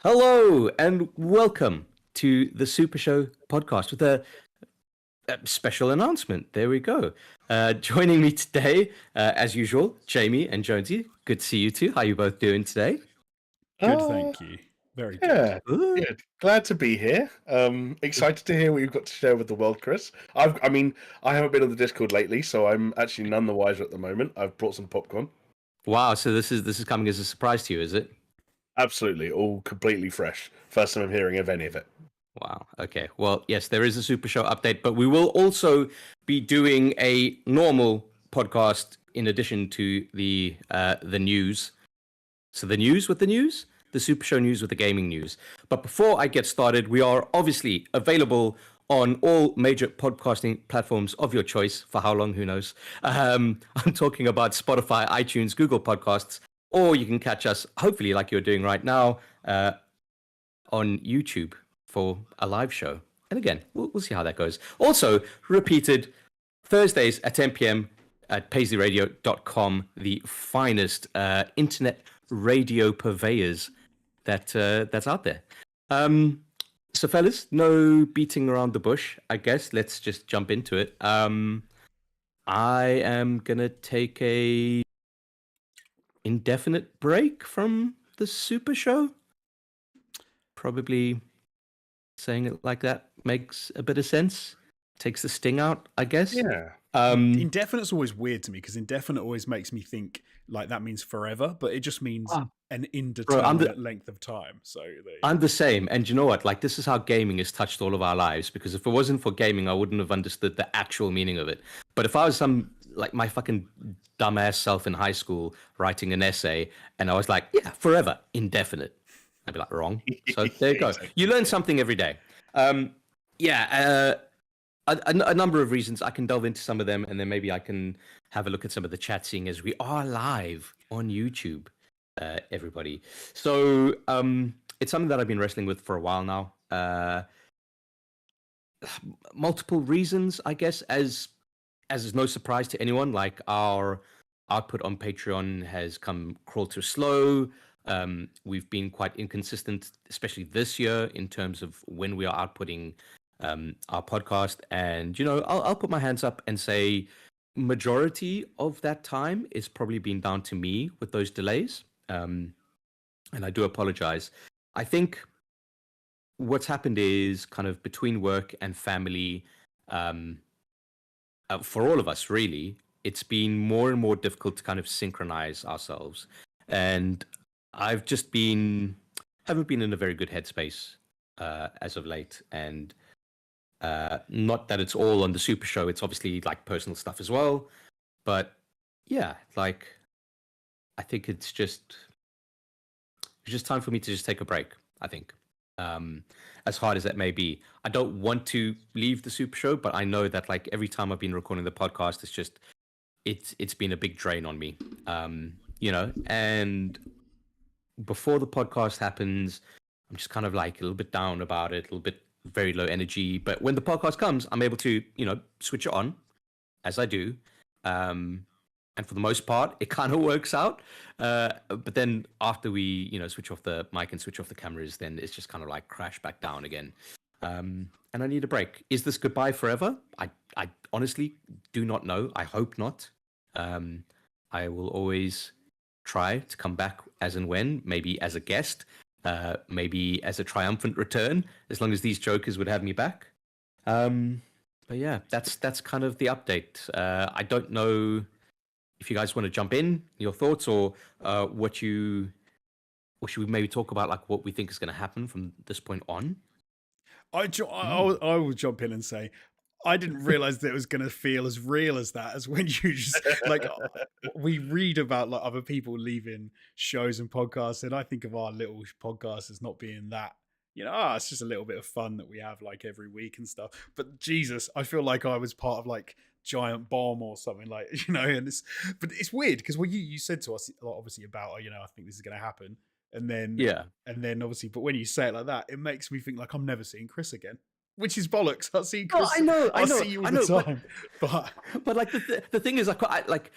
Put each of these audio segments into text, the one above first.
Hello and welcome to the SuperShow podcast with a special announcement. There we go. Joining me today, as usual, Jamie and Jonesy. Good to see you two. How you both doing today? Good, thank you. Very good. Yeah, Good. good. Glad to be here. Excited to hear what you've got to share with the world, Chris. I haven't been on the Discord lately, so I'm actually none the wiser at the moment. I've brought some popcorn. Wow. So this is coming as a surprise to you, is it? Absolutely, all completely fresh. First time I'm hearing of any of it. Wow. Okay. Well, yes, there is a SuperShow update, but we will also be doing a normal podcast in addition to the news. So the news with the news, the SuperShow news with the gaming news. But before I get started, we are obviously available on all major podcasting platforms of your choice. For how long, who knows? I'm talking about Spotify, iTunes, Google Podcasts, or you can catch us, hopefully like you're doing right now, on YouTube for a live show. And again, we'll see how that goes. Also, repeated Thursdays at 10 p.m. at paisleyradio.com, the finest internet radio purveyors that's out there. So, fellas, no beating around the bush, I guess. Let's just jump into it. I am going to take a indefinite break from the SuperShow. Probably saying it like that makes a bit of sense. Takes the sting out, I guess. Yeah. Indefinite's always weird to me because indefinite always makes me think like that means forever, but it just means an indeterminate length of time. So I'm the same. And you know what? Like, this is how gaming has touched all of our lives, because if it wasn't for gaming, I wouldn't have understood the actual meaning of it. But if I was like my fucking dumbass self in high school writing an essay and I was like, yeah, forever, indefinite, I'd be like, wrong. So there you go. You learn something every day. A number of reasons. I can delve into some of them, and then maybe I can have a look at some of the chat, seeing as we are live on YouTube, everybody. So it's something that I've been wrestling with for a while now. Multiple reasons, I guess, as is no surprise to anyone. Like, our output on Patreon has crawled too slow. We've been quite inconsistent, especially this year, in terms of when we are outputting our podcast. And, you know, I'll put my hands up and say majority of that time is probably been down to me with those delays. And I do apologize. I think what's happened is kind of between work and family, for all of us, really, it's been more and more difficult to kind of synchronize ourselves. And I've just haven't been in a very good headspace as of late. And not that it's all on the SuperShow, it's obviously like personal stuff as well. But yeah, like, I think it's just time for me to just take a break, I think. As hard as that may be. I don't want to leave the SuperShow, but I know that like every time I've been recording the podcast, it's been a big drain on me. You know, and before the podcast happens, I'm just kind of like a little bit down about it, a little bit very low energy. But when the podcast comes, I'm able to, you know, switch it on, as I do. And for the most part, it kind of works out. But then after we, you know, switch off the mic and switch off the cameras, then it's just kind of like crash back down again. And I need a break. Is this goodbye forever? I honestly do not know. I hope not. I will always try to come back as and when, maybe as a guest, maybe as a triumphant return, as long as these jokers would have me back. But yeah, that's kind of the update. I don't know if you guys want to jump in, your thoughts, or or should we maybe talk about like what we think is going to happen from this point on? I will jump in and say, I didn't realize that it was going to feel as real as that, as when you just like, we read about like other people leaving shows and podcasts, and I think of our little podcast as not being that, you know, it's just a little bit of fun that we have like every week and stuff. But Jesus, I feel like I was part of like giant bomb or something, like, you know. And but it's weird because what you said to us obviously about, you know, I think this is going to happen, and then obviously, but when you say it like that, it makes me think like I'm never seeing Chris again, which is bollocks. I'll see Chris. Oh, I know. See you all the time. But like the thing is, like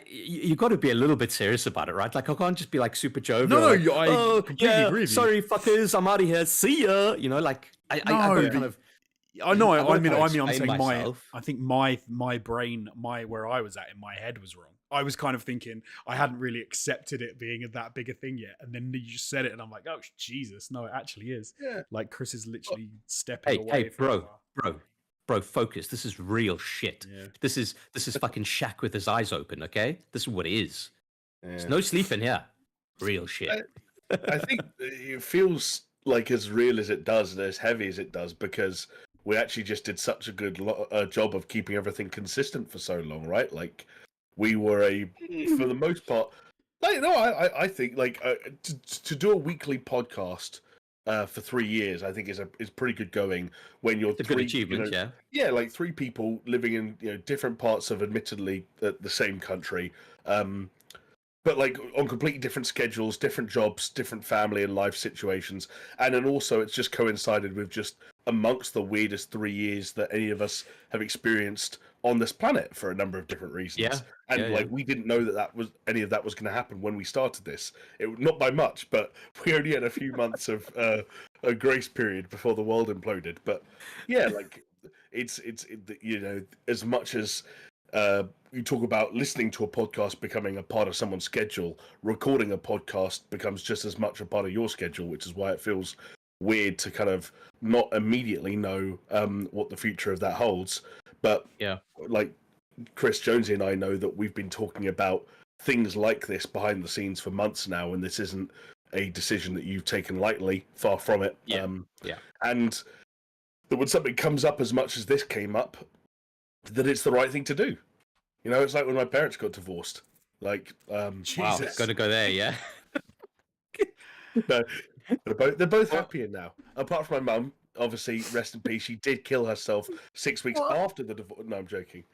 you got to be a little bit serious about it, right? Like I can't just be like super jovial. No, like, I completely agree with you. Sorry, fuckers, I'm out of here. See ya. You know, like I got to kind of. I know. I I gotta mean, kinda I'm explain saying myself. I think my brain, where I was at in my head was wrong. I was kind of thinking I hadn't really accepted it being that big a thing yet, and then you just said it, and I'm like, oh Jesus, no, it actually is. Yeah. Like Chris is literally stepping away. Hey, bro, focus. This is real shit. Yeah. This is fucking Shaq with his eyes open. Okay, this is what it is. There's Yeah. no sleep in here. Real shit. I think it feels like as real as it does and as heavy as it does because we actually just did such a good job of keeping everything consistent for so long, right? Like we were for the most part. Like, no, I think like to do a weekly podcast for 3 years, I think is pretty good going when you're It's a good achievement, yeah. Yeah, like 3 people living in different parts of admittedly the same country. But like on completely different schedules, different jobs, different family and life situations. And then also it's just coincided with just amongst the weirdest 3 years that any of us have experienced on this planet for a number of different reasons. Yeah. And like we didn't know that was any of that was going to happen when we started this. Not by much, but we only had a few months of a grace period before the world imploded. But yeah, like it's as much as you talk about listening to a podcast becoming a part of someone's schedule, recording a podcast becomes just as much a part of your schedule, which is why it feels weird to kind of not immediately know what the future of that holds. But yeah, like Chris Jonesy and I know that we've been talking about things like this behind the scenes for months now, and this isn't a decision that you've taken lightly, far from it. Yeah. And that when something comes up as much as this came up, that it's the right thing to do. You know, it's like when my parents got divorced. Like, Jesus. Wow, got to go there, yeah. No, they're both happier now. Apart from my mum, obviously, rest in peace. She did kill herself 6 weeks after the divorce. No, I'm joking.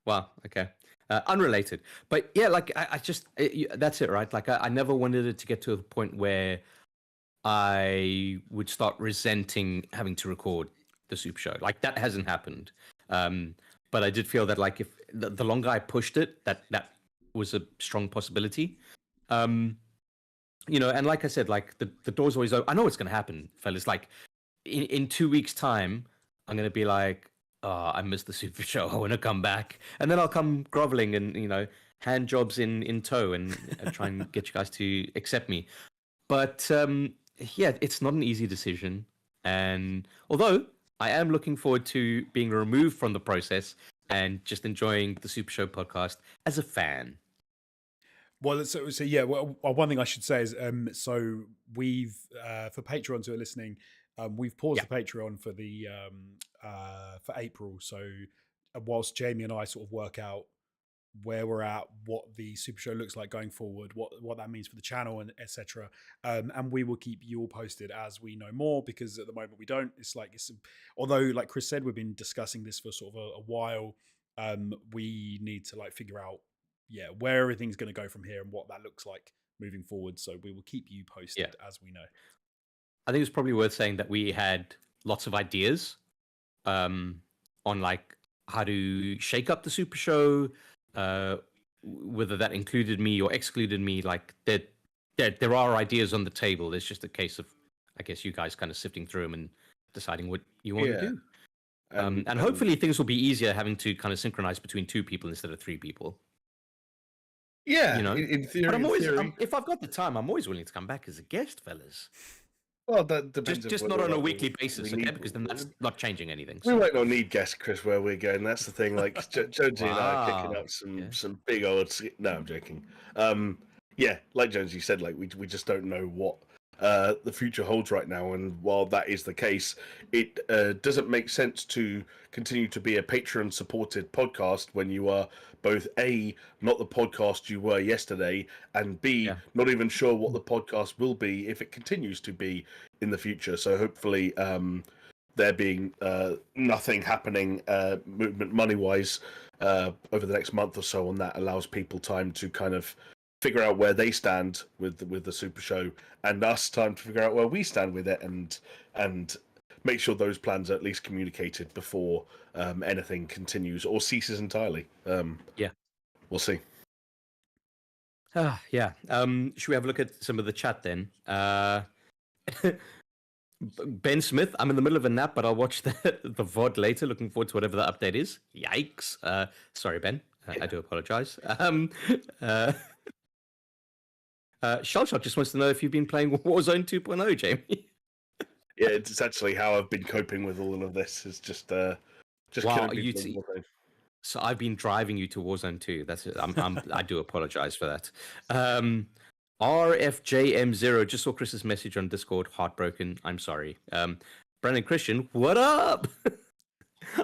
Wow. Okay. Unrelated, but yeah, like I just that's it, right? Like I never wanted it to get to a point where I would start resenting having to record the Super Show. Like that hasn't happened. But I did feel that like if the longer I pushed it, that was a strong possibility. You know, and like I said, like the door's always open. I know what's going to happen, fellas. Like in 2 weeks' time, I'm going to be like, oh, I missed the Super Show. I want to come back. And then I'll come groveling and, you know, hand jobs in tow and try and get you guys to accept me. But yeah, it's not an easy decision. And although I am looking forward to being removed from the process and just enjoying the Super Show podcast as a fan. Well, so yeah. Well, one thing I should say is, so we've for Patreons who are listening, we've paused the Patreon for the for April. So whilst Jamie and I sort of work out where we're at, what the Super Show looks like going forward, what that means for the channel, and etc. And we will keep you all posted as we know more, because at the moment we don't. It's like although, like Chris said, we've been discussing this for sort of a while. We need to like figure out where everything's going to go from here and what that looks like moving forward. So we will keep you posted as we know. I think it's probably worth saying that we had lots of ideas on like how to shake up the Super Show, whether that included me or excluded me. Like there are ideas on the table. It's just a case of, I guess, you guys kind of sifting through them and deciding what you want to do. And hopefully things will be easier having to kind of synchronize between 2 people instead of 3 people. Yeah, you know, in theory. But I'm always, if I've got the time, I'm always willing to come back as a guest, fellas. Well, that depends. Just not on a weekly basis, okay? Because then that's not changing anything. So. We might not need guests, Chris, where we're going. That's the thing. Like Jonesy and I are picking up some big old. No, I'm joking. Yeah, like Jonesy said, like we just don't know what the future holds right now. And while that is the case, it doesn't make sense to continue to be a Patreon-supported podcast when you are both A, not the podcast you were yesterday, and B, not even sure what the podcast will be if it continues to be in the future. So hopefully there being nothing happening movement money-wise over the next month or so on that allows people time to kind of figure out where they stand with the Super Show, and us time to figure out where we stand with it, and make sure those plans are at least communicated before anything continues or ceases entirely. We'll see. Yeah. Should we have a look at some of the chat then? Ben Smith, I'm in the middle of a nap, but I'll watch the VOD later. Looking forward to whatever the update is. Yikes. Sorry, Ben. I do apologize. Shellshock just wants to know if you've been playing Warzone 2.0, Jamie. Yeah, it's actually how I've been coping with all of this. Is just Wow, killing people. So I've been driving you to Warzone 2. That's it. I do apologize for that. RFJM0 just saw Chris's message on Discord. Heartbroken. I'm sorry. Brandon Christian, what up?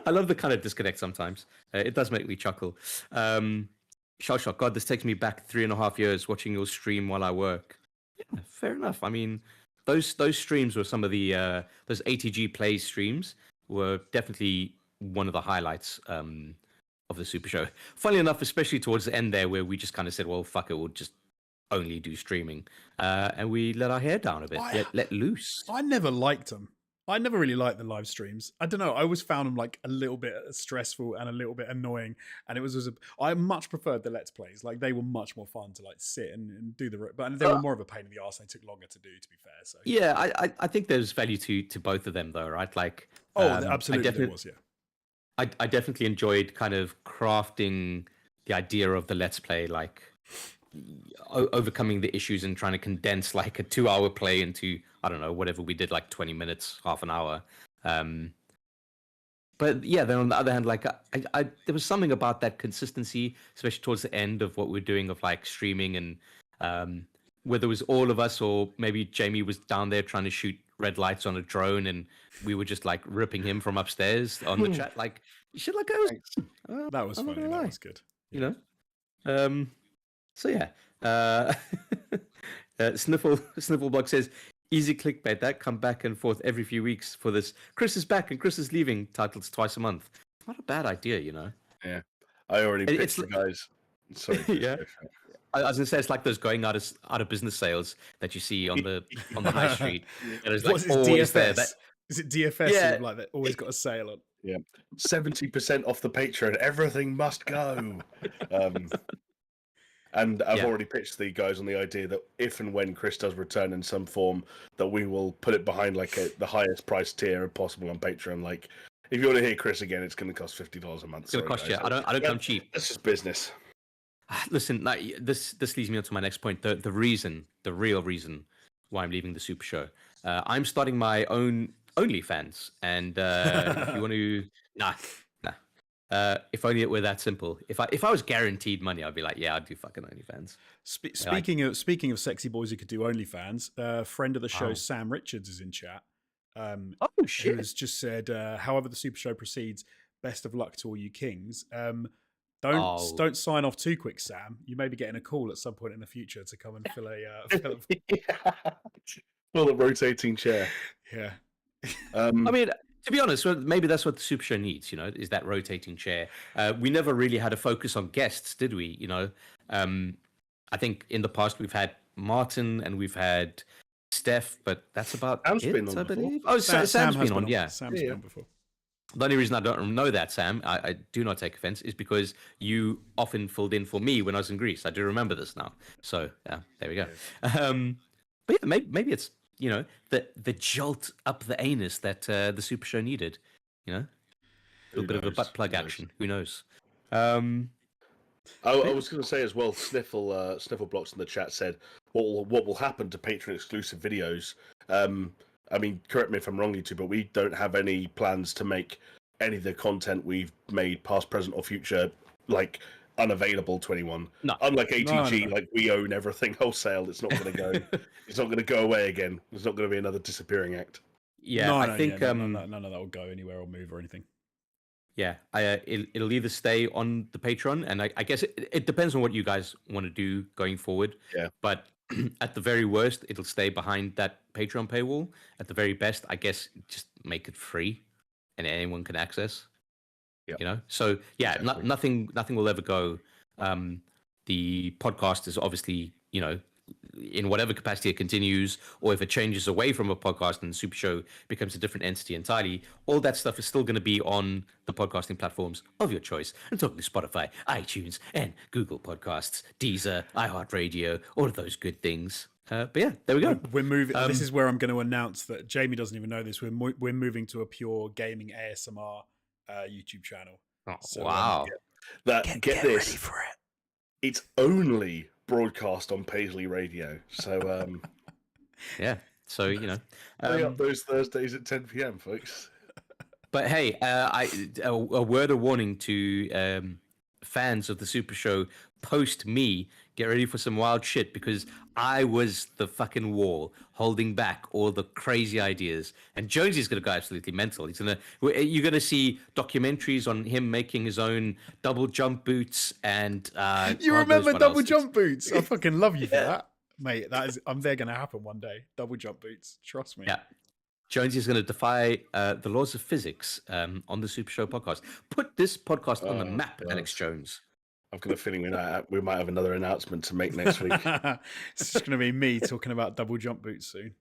I love the kind of disconnect sometimes. It does make me chuckle. Shellshock, God, this takes me back 3.5 years watching your stream while I work. Yeah, fair enough. I mean, those streams were some of the those ATG play streams were definitely one of the highlights of the Super Show. Funnily enough, especially towards the end there, where we just kind of said, "Well, fuck it, we'll just only do streaming," and we let our hair down a bit, let loose. I never liked them. I never really liked the live streams. I don't know. I always found them like a little bit stressful and a little bit annoying. And it was I much preferred the Let's Plays. Like they were much more fun to like sit and do but they were more of a pain in the arse. And they took longer to do, to be fair. So yeah, I think there's value to both of them though, right? Like absolutely there was, yeah. I definitely enjoyed kind of crafting the idea of the Let's Play, like overcoming the issues and trying to condense like a 2-hour play into, I don't know, whatever we did, like 20 minutes, half an hour. But yeah, then on the other hand, like I there was something about that consistency, especially towards the end of what we're doing of like streaming, and whether it was all of us or maybe Jamie was down there trying to shoot red lights on a drone and we were just like ripping him from upstairs on the chat, like shit like that was funny. That was good. You know? So yeah. Sniffleblock says, easy clickbait that, come back and forth every few weeks for this Chris is back and Chris is leaving titles twice a month. Not a bad idea, you know? Yeah. I already pitched the guys. Sorry. Yeah. I was gonna say it's like those going out of business sales that you see on the high street. There's like always DFS? Is it DFS? Yeah. Like that always got a sale on. Yeah, 70% off the Patreon. Everything must go. And I've already pitched the guys on the idea that if and when Chris does return in some form, that we will put it behind like the highest price tier possible on Patreon. Like, if you want to hear Chris again, it's going to cost $50 a month. It's going to cost you. I don't come cheap. That's just business. Listen, this leads me on to my next point. The real reason why I'm leaving the Super Show. I'm starting my own OnlyFans, and if you want to, nah. If only it were that simple. If I was guaranteed money, I'd be like, yeah, I'd do fucking OnlyFans. Speaking of sexy boys who could do OnlyFans, friend of the show Sam Richards is in chat. Shit! Who has just said, however the Super Show proceeds, best of luck to all you kings. Don't sign off too quick, Sam. You may be getting a call at some point in the future to come and fill a rotating chair. Yeah. I mean, to be honest, maybe that's what the Super Show needs, you know, is that rotating chair. We never really had a focus on guests, did we? You know, I think in the past we've had Martin and we've had Steph, but that's about it, I believe. Oh, Sam's been on, yeah. Sam's been on before. The only reason I don't know that, Sam, I do not take offense, is because you often filled in for me when I was in Greece. I do remember this now. So, yeah, there we go. But yeah, maybe it's, you know, the jolt up the anus that the Super Show needed. You know, a little bit of a butt plug action. Who knows? I was going to say as well. Sniffle Blocks in the chat said, "What will happen to Patreon exclusive videos?" I mean, correct me if I'm wrong, you two, but we don't have any plans to make any of the content we've made, past, present, or future, like unavailable to anyone. No. Unlike ATG, like we own everything wholesale. It's not going to go. It's not going to go away again. There's not going to be another disappearing act. Yeah, I think none of that will go anywhere or move or anything. Yeah, it'll either stay on the Patreon, and I guess it depends on what you guys want to do going forward. Yeah, but at the very worst, it'll stay behind that Patreon paywall. At the very best, I guess, just make it free, and anyone can access. Yeah, you know. So yeah, nothing will ever go. The podcast is obviously, you know, in whatever capacity it continues, or if it changes away from a podcast and Super Show becomes a different entity entirely, all that stuff is still going to be on the podcasting platforms of your choice. I'm talking Spotify, iTunes, and Google Podcasts, Deezer, iHeartRadio, all of those good things. But yeah, there we go. We're moving. This is where I'm going to announce that Jamie doesn't even know this. We're moving to a pure gaming ASMR YouTube channel. Oh, So, wow. Get this. ready for it. It's only broadcast on Paisley Radio. So yeah. So, you know. Play up those Thursdays at 10 p.m., folks. But hey, a word of warning to fans of the Super Show post me. Get ready for some wild shit, because I was the fucking wall holding back all the crazy ideas. And Jonesy's going to go absolutely mental. You're going to see documentaries on him making his own double jump boots. And you remember double jump boots? I fucking love you for that, mate. They're going to happen one day. Double jump boots, trust me. Yeah. Jonesy is going to defy the laws of physics on the Super Show podcast. Put this podcast on the map, Alex Jones. I've got a feeling we might have another announcement to make next week. It's just going to be me talking about double jump boots soon.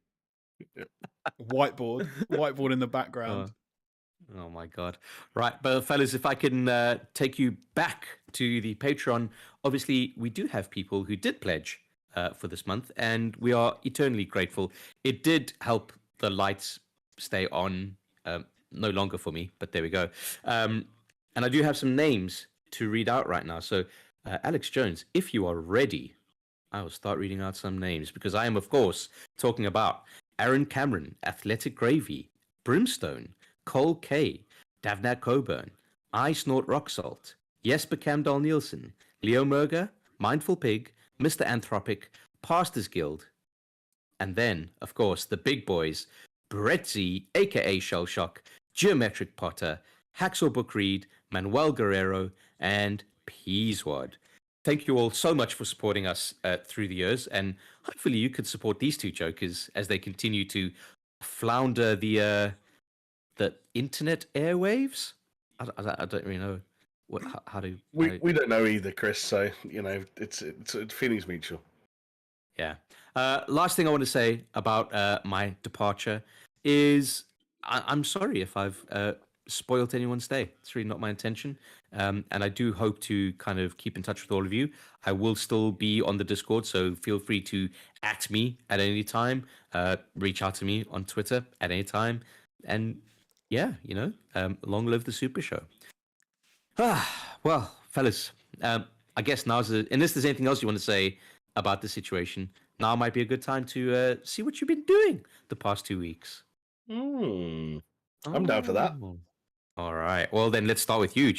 Whiteboard in the background. Oh my God. Right. But fellas, if I can take you back to the Patreon, obviously we do have people who did pledge for this month, and we are eternally grateful. It did help the lights stay on, no longer for me, but there we go. And I do have some names to read out right now. So, Alex Jones, if you are ready, I will start reading out some names, because I am, of course, talking about Aaron Cameron, Athletic Gravy, Brimstone, Cole K, Davnat Coburn, I Snort Rock Salt, Jesper Camdal Nielsen, Leo Merger, Mindful Pig, Mr. Anthropic, Pastors Guild, and then, of course, the big boys, Bretzi, aka Shell Shock, Geometric Potter, Hacksaw Book Read, Manuel Guerrero, and Peaswad. Thank you all so much for supporting us through the years, and hopefully you could support these two jokers as they continue to flounder the internet airwaves. I don't really know how to. We don't know either, Chris. So you know, it's feelings mutual. Yeah. Last thing I want to say about my departure is I'm sorry if I've spoiled anyone's day. It's really not my intention. And I do hope to kind of keep in touch with all of you. I will still be on the Discord, so feel free to @ me at any time. Reach out to me on Twitter at any time. And yeah, you know, long live the Super Show. Well, fellas, I guess now's unless there's anything else you want to say about the situation, now might be a good time to see what you've been doing the past 2 weeks. I'm down for that. All right. Well, then let's start with you,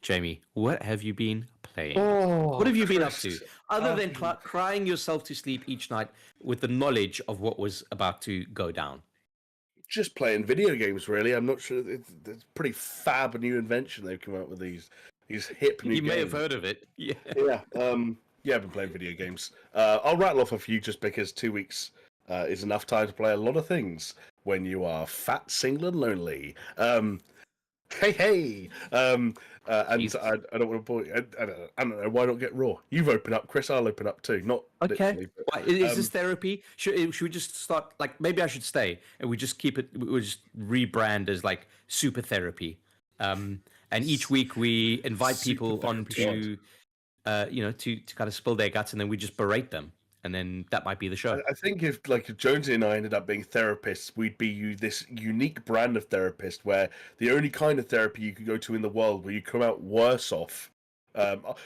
Jamie. What have you been playing? Oh, what have you been up to? Other than crying yourself to sleep each night with the knowledge of what was about to go down? Just playing video games, really. I'm not sure. It's pretty fab new invention they've come out with these hip new games. You may have heard of it. Yeah. Yeah. Yeah, I've been playing video games. I'll rattle off a few just because 2 weeks is enough time to play a lot of things when you are fat, single, and lonely. Hey. And I don't want to bore you. I don't know. Why not get Raw? You've opened up, Chris. I'll open up too. Not okay. But, is this therapy? Should we just start? Like, maybe I should stay and we just keep it. We'll just rebrand as like Super Therapy. And each week we invite people onto, to kind of spill their guts, and then we just berate them. And then that might be the show. I think if Jonesy and I ended up being therapists, we'd be this unique brand of therapist where the only kind of therapy you could go to in the world where you come out worse off.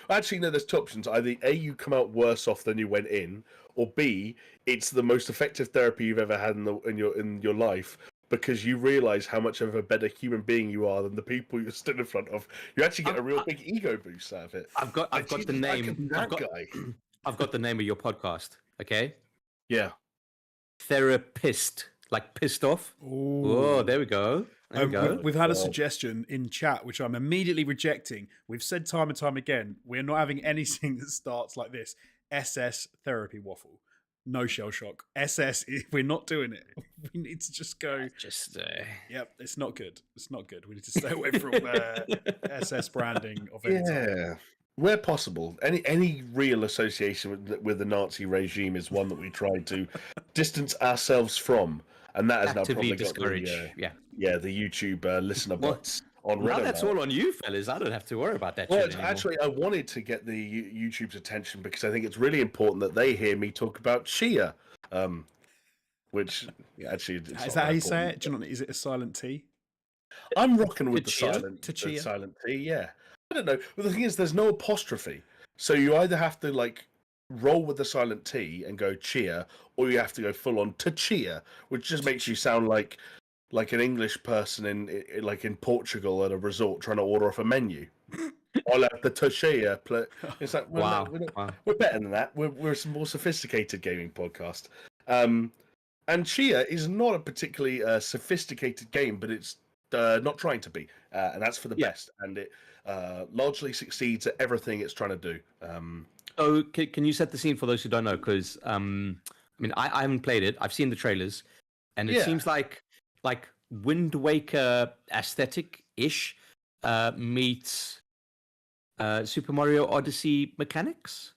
Actually, no, there's two options. Either A, you come out worse off than you went in, or B, it's the most effective therapy you've ever had in your life, because you realize how much of a better human being you are than the people you're stood in front of. You actually get a real big ego boost out of it. I've got the name. I've got the name of your podcast. Okay. Yeah. Therapist, like pissed off. Ooh. Oh, there we go. We've had a suggestion in chat, which I'm immediately rejecting. We've said time and time again, we're not having anything that starts like this. SS Therapy Waffle. No Shell Shock. SS, we're not doing it. We need to just go. Yep, it's not good. It's not good. We need to stay away from SS branding of any type. where possible, any real association with the Nazi regime is one that we try to distance ourselves from, and that has now Actively probably got discourage. the YouTube listener Well, bots on now Reddit. that's all on you, fellas. I don't have to worry about that Well, shit anymore. actually, I wanted to get the YouTube's attention because I think it's really important that they hear me talk about Chia, which actually Is that how you say it? Do you know, is it a silent T? I'm rocking with the Chia? silent T. Yeah, I don't know. But the thing is, there's no apostrophe, so you either have to like roll with the silent T and go Chia, or you have to go full on to Chia, which just makes you sound like an English person in Portugal at a resort trying to order off a menu. I'll have the Chia. It's like, well, Wow. no, we're better than that. We're a more sophisticated gaming podcast. And Chia is not a particularly sophisticated game, but it's not trying to be, and that's for the best. And it largely succeeds at everything it's trying to do. So, can you set the scene for those who don't know? Because I mean, I haven't played it. I've seen the trailers, and it seems like Wind Waker aesthetic-ish meets Super Mario Odyssey mechanics.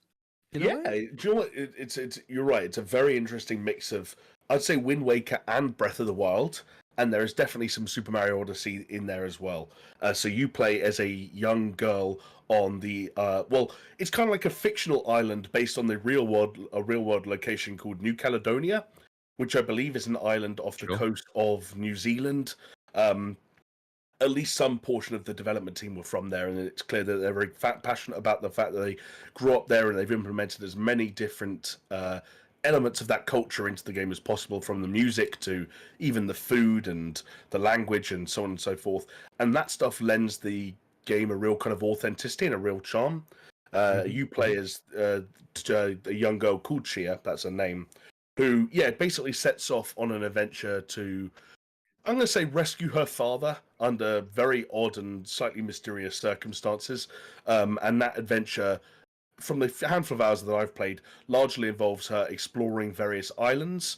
Do you know what? It's you're right. It's a very interesting mix of, I'd say, Wind Waker and Breath of the Wild, and there is definitely some Super Mario Odyssey in there as well. So you play as a young girl on the it's kind of like a fictional island based on a real world location called New Caledonia, which I believe is an island off the coast of New Zealand. At least some portion of the development team were from there, and it's clear that they're very passionate about the fact that they grew up there and they've implemented as many different elements of that culture into the game as possible, from the music to even the food and the language and so on and so forth. And that stuff lends the game a real kind of authenticity and a real charm. You play as a young girl called Chia, that's her name, who, basically sets off on an adventure to, I'm going to say, rescue her father under very odd and slightly mysterious circumstances. And that adventure, from the handful of hours that I've played, largely involves her exploring various islands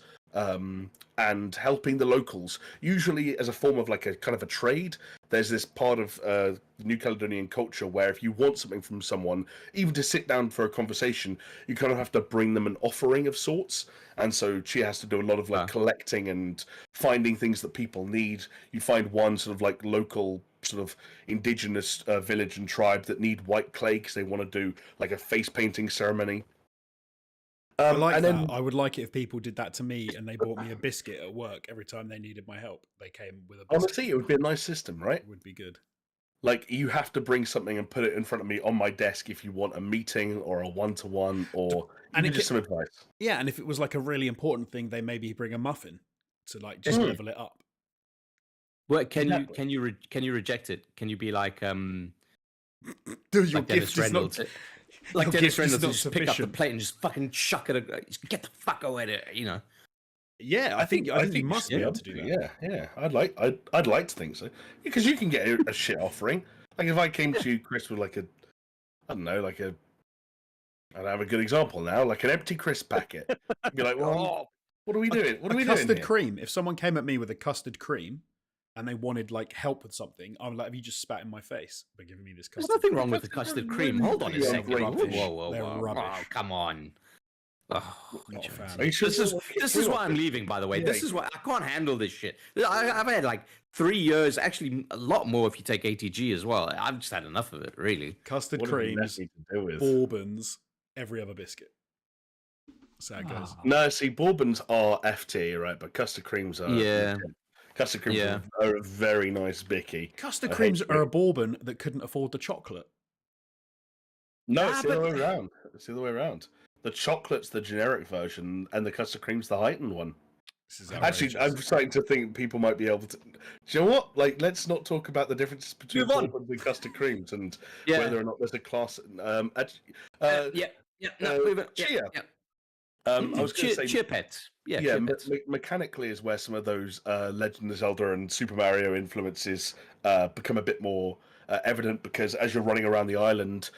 and helping the locals, usually as a form of like a kind of a trade. There's this part of the New Caledonian culture where if you want something from someone, even to sit down for a conversation, you kind of have to bring them an offering of sorts. And so she has to do a lot of like collecting and finding things that people need. You find one sort of like local sort of indigenous village and tribe that need white clay because they want to do like a face painting ceremony. I like that. I would like it if people did that to me and they bought me a biscuit at work every time they needed my help. They came with a biscuit. Honestly, it would be a nice system, right? It would be good. Like, you have to bring something and put it in front of me on my desk if you want a meeting or a one-to-one or just some advice. Yeah, and if it was like a really important thing, they maybe bring a muffin to like just level it up. Well, can you reject it? Can you be like Dude, your like gift is not... Like Dennis Reynolds, just pick up the plate and just fucking chuck it. Just get the fuck away there, you know. Yeah, I think you must be able to do that. Yeah. I'd like to think so, because you can get a shit offering. Like if I came to you, Chris, with like I don't have a good example now, like an empty crisp packet. You'd be like, well, what are we doing? What are we doing? Custard cream. If someone came at me with a custard cream and they wanted like help with something, I'm like, have you just spat in my face by giving me this custard? There's nothing wrong with the custard cream. Hold on a second. Whoa. They're rubbish. Oh, come on. Oh, not a fan. This is why I'm leaving, by the way. This is why I can't handle this shit. I've had like 3 years, actually a lot more if you take ATG as well. I've just had enough of it, really. Custard creams, bourbons, every other biscuit. So it goes. No, see, bourbons are FT, right? But custard creams are Custard creams are a very nice bicky. Custard creams are a bourbon that couldn't afford the chocolate. No, it's the other way around. It's the other way around. The chocolate's the generic version, and the custard cream's the heightened one. Actually, I'm starting to think people might be able to. Do you know what? Like, let's not talk about the differences between bourbons and custard creams and whether or not there's a class. Chia. I was going to say Chia Pet. Mechanically is where some of those Legend of Zelda and Super Mario influences become a bit more evident, because as you're running around the island,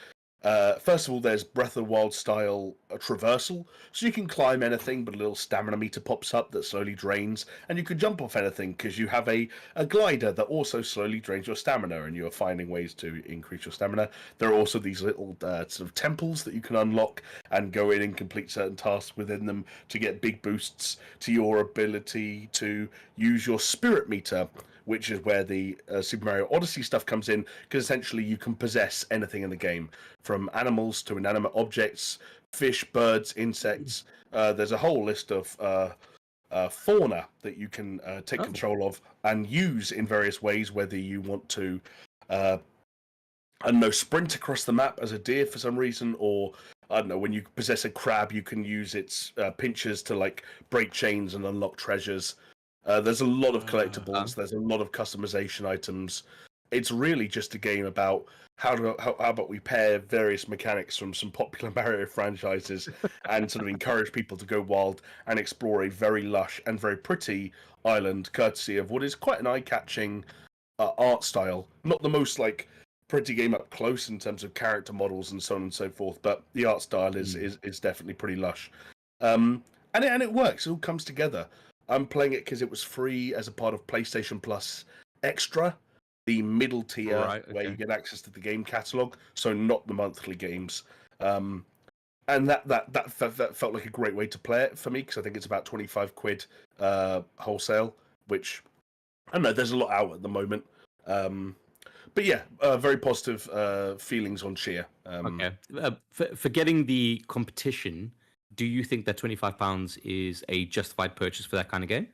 First of all, there's Breath of the Wild style traversal, so you can climb anything, but a little stamina meter pops up that slowly drains, and you can jump off anything because you have a glider that also slowly drains your stamina, and you are finding ways to increase your stamina. There are also these little sort of temples that you can unlock and go in and complete certain tasks within them to get big boosts to your ability to use your spirit meter, which is where the Super Mario Odyssey stuff comes in, because essentially you can possess anything in the game, from animals to inanimate objects, fish, birds, insects. There's a whole list of fauna that you can take control of and use in various ways, whether you want to, I don't know, sprint across the map as a deer for some reason, or I don't know, when you possess a crab, you can use its pinchers to like break chains and unlock treasures. There's a lot of collectibles. There's a lot of customization items. It's really just a game about how about we pair various mechanics from some popular Mario franchises and sort of encourage people to go wild and explore a very lush and very pretty island, courtesy of what is quite an eye-catching art style. Not the most like pretty game up close in terms of character models and so on and so forth, but the art style is definitely pretty lush. And it works. It all comes together. I'm playing it because it was free as a part of PlayStation Plus Extra, the middle tier where you get access to the game catalog, so not the monthly games. And that felt like a great way to play it for me, because I think it's about 25 quid wholesale, which I don't know. There's a lot out at the moment, but yeah, very positive feelings on Chia. Okay, forgetting the competition, do you think that £25 is a justified purchase for that kind of game?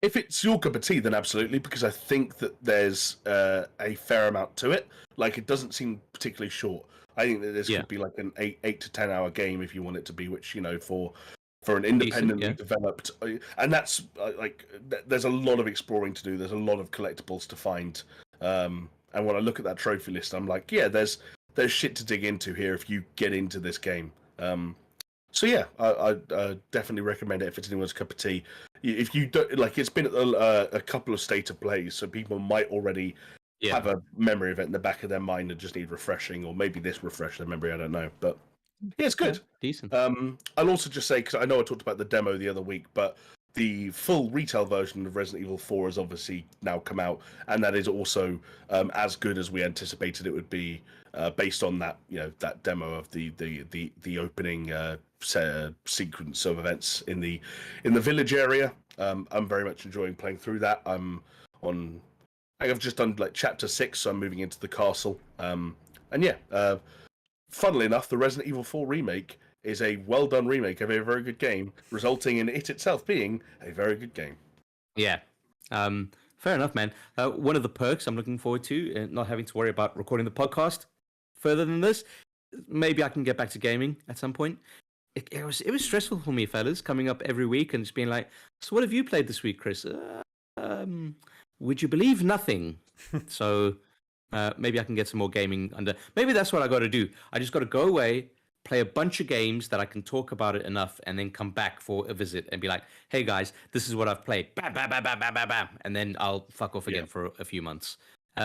If it's your cup of tea, then absolutely, because I think that there's a fair amount to it. Like, it doesn't seem particularly short. I think that this could be like an 8 to 10 hour game if you want it to be, which, you know, for an independently developed, and that's like, there's a lot of exploring to do. There's a lot of collectibles to find. And when I look at that trophy list, I'm like, yeah, there's shit to dig into here if you get into this game. So yeah, I definitely recommend it if it's anyone's cup of tea. If you don't like, it's been a couple of state of plays, so people might already have a memory of it in the back of their mind and just need refreshing, or maybe this refresh their memory. I don't know, but yeah, it's good. Decent. I'll also just say, because I know I talked about the demo the other week, but the full retail version of Resident Evil 4 has obviously now come out, and that is also as good as we anticipated it would be, based on that, you know, that demo of the opening sequence of events in the village area. I'm very much enjoying playing through that. I've just done like chapter 6, so I'm moving into the castle. And yeah, funnily enough, the Resident Evil 4 remake is a well done remake of a very good game, resulting in it itself being a very good game. Yeah. Fair enough, man. One of the perks I'm looking forward to, not having to worry about recording the podcast further than this, maybe I can get back to gaming at some point. It was stressful for me, fellas, coming up every week and just being like, so what have you played this week, Chris? Would you believe nothing? So maybe I can get some more gaming under. Maybe that's what I got to do. I just got to go away, play a bunch of games that I can talk about it enough, and then come back for a visit and be like, hey guys, this is what I've played. Bam, bam, bam, bam, bam, bam, bam. And then I'll fuck off again for a few months.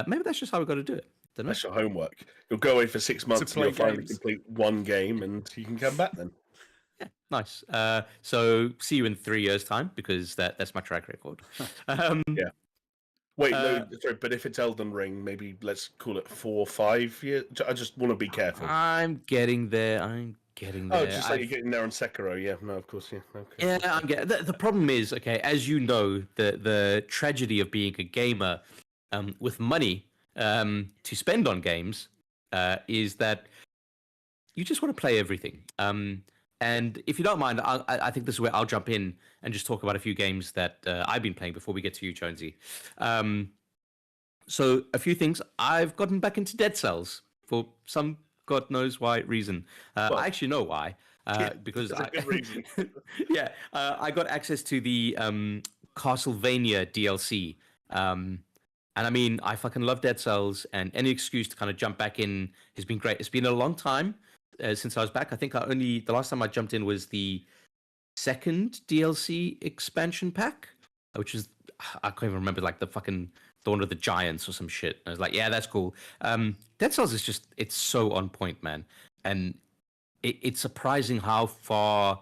Maybe that's just how we got to do it. That's your homework. You'll go away for 6 months and you'll finally complete one game and you can come back then. Yeah, nice. So see you in 3 years' time, because that's my track record. Yeah. Wait, no, sorry, but if it's Elden Ring, maybe let's call it 4 or 5 years. I just want to be careful. I'm getting there. Oh, just like you're getting there on Sekiro. Yeah, no, of course, yeah. Okay. Yeah, I'm getting. The problem is, okay, as you know, the tragedy of being a gamer with money to spend on games is that you just want to play everything. And if you don't mind, I think this is where I'll jump in and just talk about a few games that I've been playing before we get to you, Jonesy. So a few things. I've gotten back into Dead Cells for some God knows why reason. I actually know why. Because that's a good reason. Yeah, I got access to the Castlevania DLC. And I mean, I fucking love Dead Cells, and any excuse to kind of jump back in has been great. It's been a long time since I was back. I think the last time I jumped in was the second DLC expansion pack, which is, I can't even remember, like the Dawn of the Giants or some shit. And I was like, yeah, that's cool. Dead Cells is just, it's so on point, man. And it's surprising how far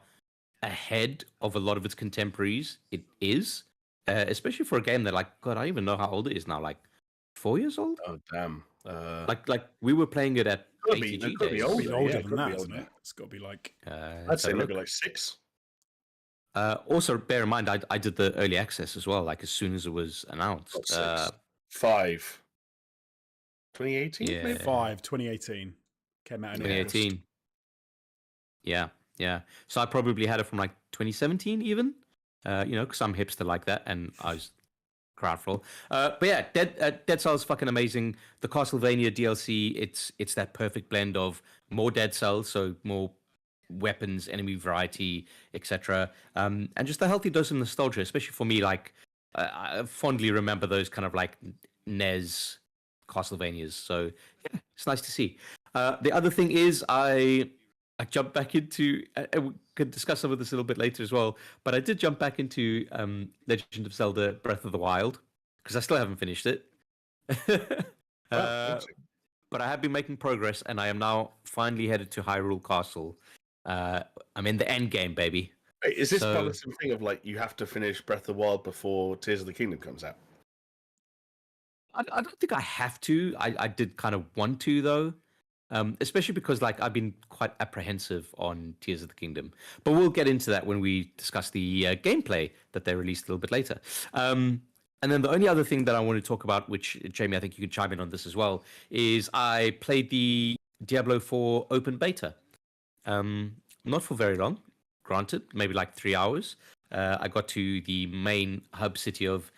ahead of a lot of its contemporaries it is, especially for a game that, like, God, I don't even know how old it is now, like 4 years old. Oh damn! Like we were playing it at ATG It could days. be It's older, older yeah, than could that, be isn't older. it? It's got to be like. I'd say maybe like 6. Also, bear in mind, I did the early access as well, like as soon as it was announced. 5. 2018, Yeah. maybe? 2018 came out in 2018. Yeah. So I probably had it from like 2017 even, because I'm hipster like that, and I was crowdful. But yeah, Dead Cells is fucking amazing. The Castlevania DLC, it's that perfect blend of more Dead Cells, so more weapons, enemy variety, etc. And just a healthy dose of nostalgia, especially for me. Like I fondly remember those kind of like NES Castlevanias. So yeah, it's nice to see. The other thing is I jumped back into. We could discuss some of this a little bit later as well. But I did jump back into Legend of Zelda: Breath of the Wild because I still haven't finished it. But I have been making progress, and I am now finally headed to Hyrule Castle. I'm in the end game, baby. Wait, is this part of the same thing of like you have to finish Breath of the Wild before Tears of the Kingdom comes out? I don't think I have to. I did kind of want to though, especially because like I've been quite apprehensive on Tears of the Kingdom. But we'll get into that when we discuss the gameplay that they released a little bit later. And then the only other thing that I want to talk about, which Jamie, I think you can chime in on this as well, is I played the Diablo 4 open beta. Not for very long, granted, maybe like 3 hours. I got to the main hub city of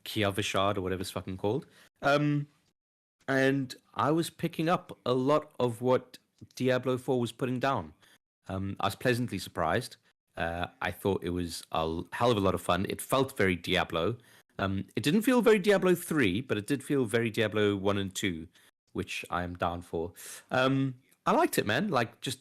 Kiavishard or whatever it's fucking called. And I was picking up a lot of what Diablo 4 was putting down. I was pleasantly surprised. I thought it was a hell of a lot of fun. It felt very Diablo. It didn't feel very Diablo 3, but it did feel very Diablo 1 and 2, which I am down for. I liked it, man. Like, just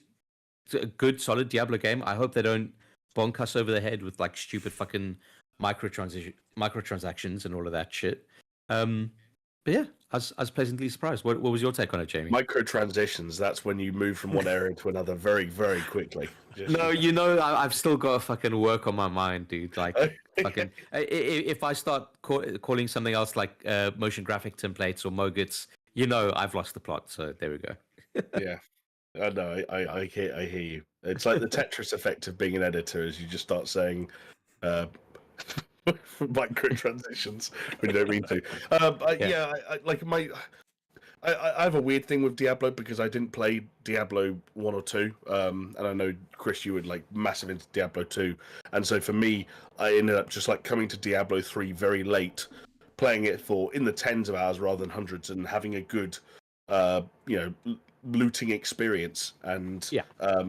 a good, solid Diablo game. I hope they don't bonk us over the head with, like, stupid fucking microtransactions and all of that shit. But yeah, I was pleasantly surprised. What was your take on it, Jamie? Microtransitions, that's when you move from one area to another very, very quickly. No, I've still got to fucking work on my mind, dude. Like, fucking, if I start calling something else like motion graphic templates or mogets, I've lost the plot. So there we go. Yeah, I know. I hear you. It's like the Tetris effect of being an editor, is you just start saying microtransitions when you don't mean to. Yeah, I have a weird thing with Diablo because I didn't play Diablo 1 or 2, and I know, Chris, you were like massive into Diablo 2, and so for me, I ended up just like coming to Diablo 3 very late, playing it for in the tens of hours rather than hundreds, and having a good, looting experience, and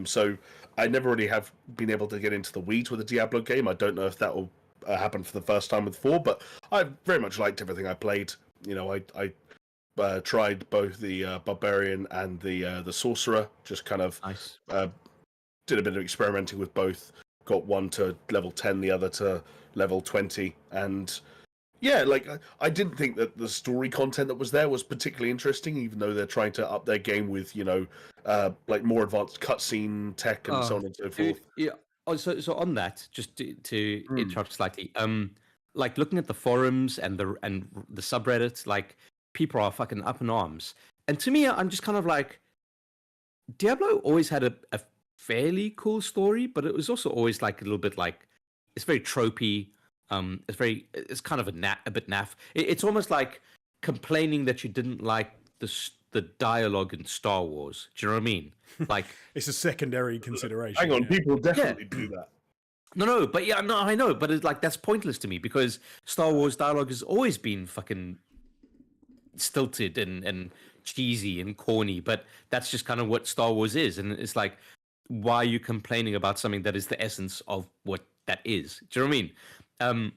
so I never really have been able to get into the weeds with a Diablo game. I don't know if that will happen for the first time with 4, but I very much liked everything I played. I tried both the barbarian and the sorcerer. Just kind of nice. Did a bit of experimenting with both. Got one to level 10, the other to level 20, and yeah, like I didn't think that the story content that was there was particularly interesting, even though they're trying to up their game with like more advanced cutscene tech and so on and so forth. Yeah. Oh, so on that, just to interrupt slightly, like looking at the forums and the subreddits, like people are fucking up in arms. And to me, I'm just kind of like, Diablo always had a fairly cool story, but it was also always like a little bit like, it's very tropey. It's kind of a bit naff. It's almost like complaining that you didn't like the dialogue in Star Wars. Do you know what I mean? Like, it's a secondary consideration. Hang on, people definitely do that. No, but yeah, no, I know, but it's like that's pointless to me because Star Wars dialogue has always been fucking stilted and cheesy and corny, but that's just kind of what Star Wars is, and it's like, why are you complaining about something that is the essence of what that is? Do you know what I mean?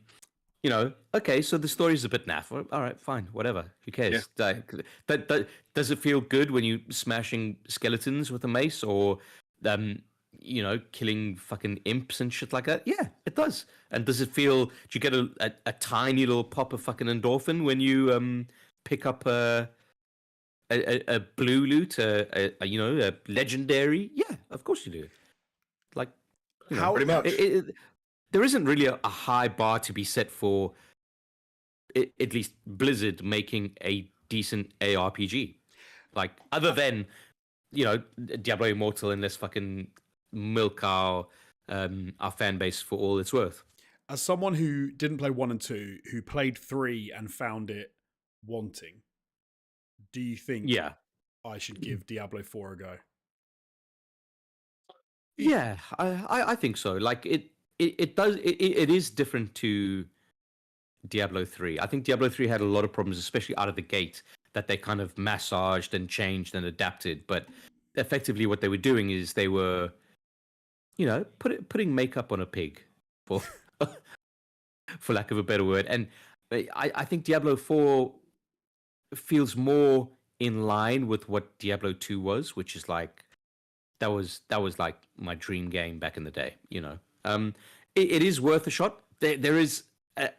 Okay, so the story's a bit naff. All right, fine, whatever. Who cares? Yeah. Does it feel good when you smashing skeletons with a mace, or killing fucking imps and shit like that? Yeah, it does. And does it feel? Do you get a tiny little pop of fucking endorphin when you pick up a blue loot, a legendary? Yeah, of course you do. Like, How pretty much. There isn't really a high bar to be set for at least Blizzard making a decent ARPG. Like, other than, Diablo Immortal, and let's fucking milk our fan base for all it's worth. As someone who didn't play 1 and 2, who played 3 and found it wanting, do you think I should give Diablo 4 a go? Yeah, I think so. Like, it does. It is different to Diablo 3. I think Diablo 3 had a lot of problems, especially out of the gate, that they kind of massaged and changed and adapted. But effectively, what they were doing is they were, putting makeup on a pig, for for lack of a better word. And I think Diablo 4 feels more in line with what Diablo 2 was, which is like that was like my dream game back in the day. It is worth a shot. There is a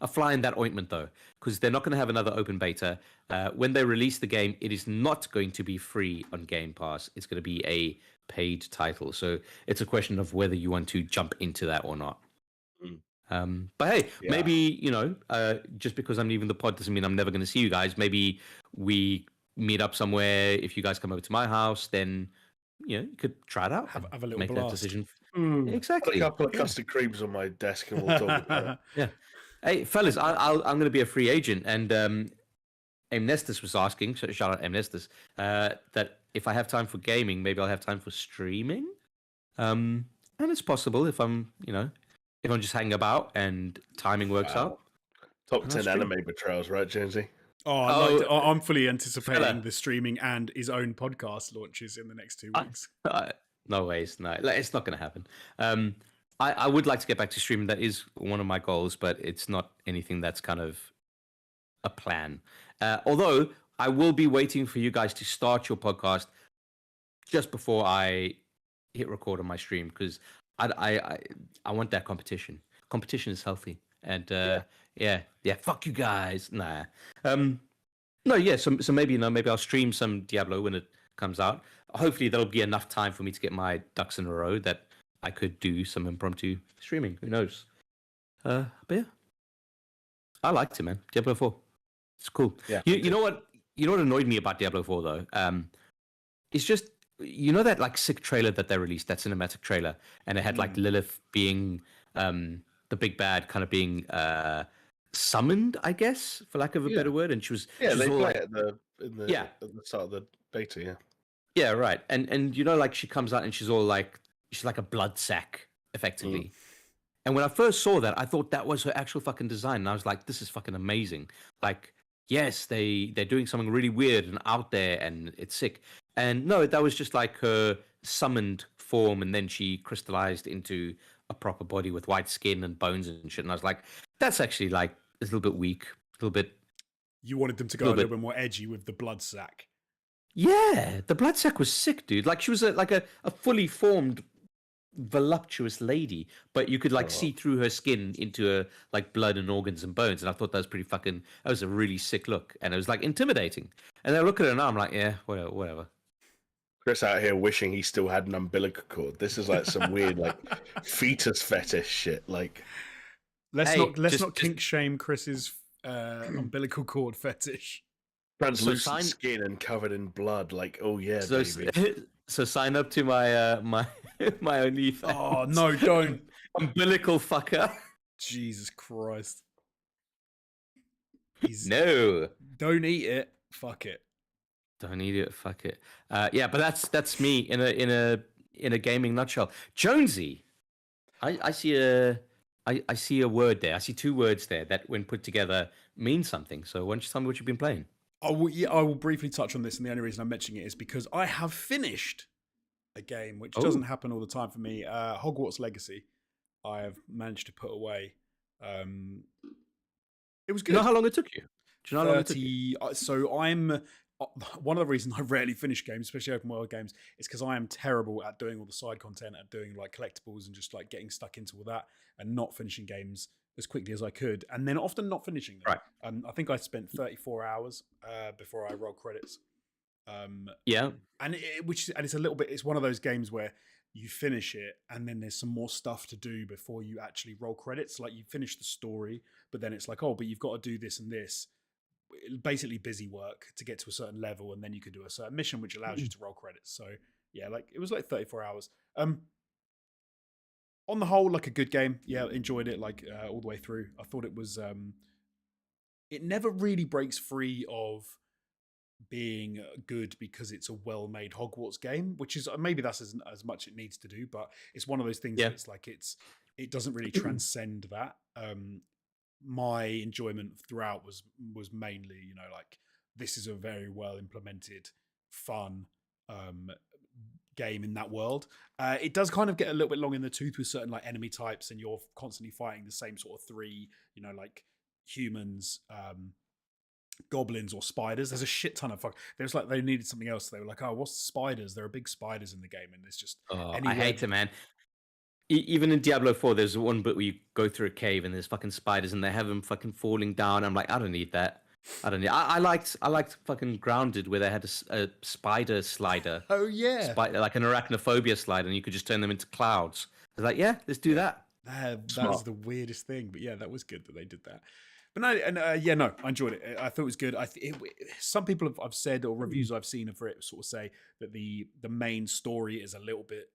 fly in that ointment, though, because they're not going to have another open beta. When they release the game, it is not going to be free on Game Pass. It's going to be a paid title. So it's a question of whether you want to jump into that or not. But hey, maybe, just because I'm leaving the pod doesn't mean I'm never going to see you guys. Maybe we meet up somewhere. If you guys come over to my house, then, you could try it out. Have a little make blast. that decision. Exactly. Put a couple of custard creams on my desk and we'll talk about it. Yeah. Hey, fellas, I'm going to be a free agent, and Amnestus was asking, so shout out Amnestus, that if I have time for gaming, maybe I'll have time for streaming. And it's possible if I'm just hanging about and timing works out. Top 10 anime betrayals, right, Jonesy? I'm fully anticipating the streaming and his own podcast launches in the next 2 weeks. No ways, no. It's not going to happen. I would like to get back to streaming. That is one of my goals, but it's not anything that's kind of a plan. Although I will be waiting for you guys to start your podcast just before I hit record on my stream, because I want that competition. Competition is healthy, and fuck you guys. Nah. No, yeah. So maybe maybe I'll stream some Diablo when it comes out. Hopefully there'll be enough time for me to get my ducks in a row that I could do some impromptu streaming. Who knows? But yeah, I liked it, man. Diablo 4, it's cool. Yeah. You know what? You know what annoyed me about Diablo 4 though? It's just that like sick trailer that they released, that cinematic trailer, and it had like Lilith being the big bad, kind of being summoned, I guess, for lack of a better word, and she was they all play like, it at the start of the beta, yeah. Yeah, right. And like she comes out and she's all like, she's like a blood sack, effectively. And when I first saw that, I thought that was her actual fucking design. And I was like, this is fucking amazing. Like, yes, they're doing something really weird and out there, and it's sick. And no, that was just like her summoned form, and then she crystallized into a proper body with white skin and bones and shit. And I was like, that's actually like a little bit weak, a little bit. You wanted them to go a little bit more edgy with the blood sack. Yeah, the blood sack was sick, dude. Like, she was a fully formed, voluptuous lady, but you could like see through her skin into her like blood and organs and bones. And I thought that was pretty fucking. That was a really sick look, and it was like intimidating. And I look at her now, I'm like, yeah, whatever. Chris out here wishing he still had an umbilical cord. This is like some weird like fetus fetish shit. Like, let's not kink shame Chris's umbilical cord fetish. Translucent skin and covered in blood. Like, oh yeah, baby. So sign up to my my OnlyFans. Oh no, don't. Umbilical fucker. Jesus Christ. No. Don't eat it. Fuck it. Don't eat it. Fuck it. Yeah, but that's me in a gaming nutshell. Jonesy, I see a word there. I see two words there that, when put together, mean something. So why don't you tell me what you've been playing? I will briefly touch on this, and the only reason I'm mentioning it is because I have finished a game, which doesn't happen all the time for me. Hogwarts Legacy, I have managed to put away. It was good. Do you know how long it took you? So I'm one of the reasons I rarely finish games, especially open world games, is because I am terrible at doing all the side content, at doing like collectibles and just like getting stuck into all that and not finishing games as quickly as I could, and then often not finishing them. Right. I think I spent 34 hours before I roll credits. Yeah. And it's a little bit. It's one of those games where you finish it, and then there's some more stuff to do before you actually roll credits. Like you finish the story, but then it's like, oh, but you've got to do this and this. Basically, busy work to get to a certain level, and then you can do a certain mission, which allows you to roll credits. So yeah, like it was like 34 hours. On the whole, like a good game. Yeah, enjoyed it like all the way through. I thought it was. It never really breaks free of being good because it's a well-made Hogwarts game, which is maybe that's as much it needs to do, but it's one of those things that's like it doesn't really transcend that. My enjoyment throughout was mainly, you know, like this is a very well implemented, fun game in that world. It does kind of get a little bit long in the tooth with certain like enemy types, and you're constantly fighting the same sort of three, you know, like humans, goblins or spiders. There's a shit ton of there's like they needed something else. They were like, oh, what's spiders? There are big spiders in the game, and there's just I hate it, man. Even in Diablo 4, there's one bit where you go through a cave and there's fucking spiders and they have them fucking falling down. I'm like, I don't need that. I liked fucking Grounded, where they had a spider slider. Oh yeah, like an arachnophobia slider, and you could just turn them into clouds. I was like, yeah, let's do that. That's the weirdest thing, but yeah, that was good that they did that. But no, and I enjoyed it. I thought it was good. Some people I've said, or reviews I've seen for it sort of say that the main story is a little bit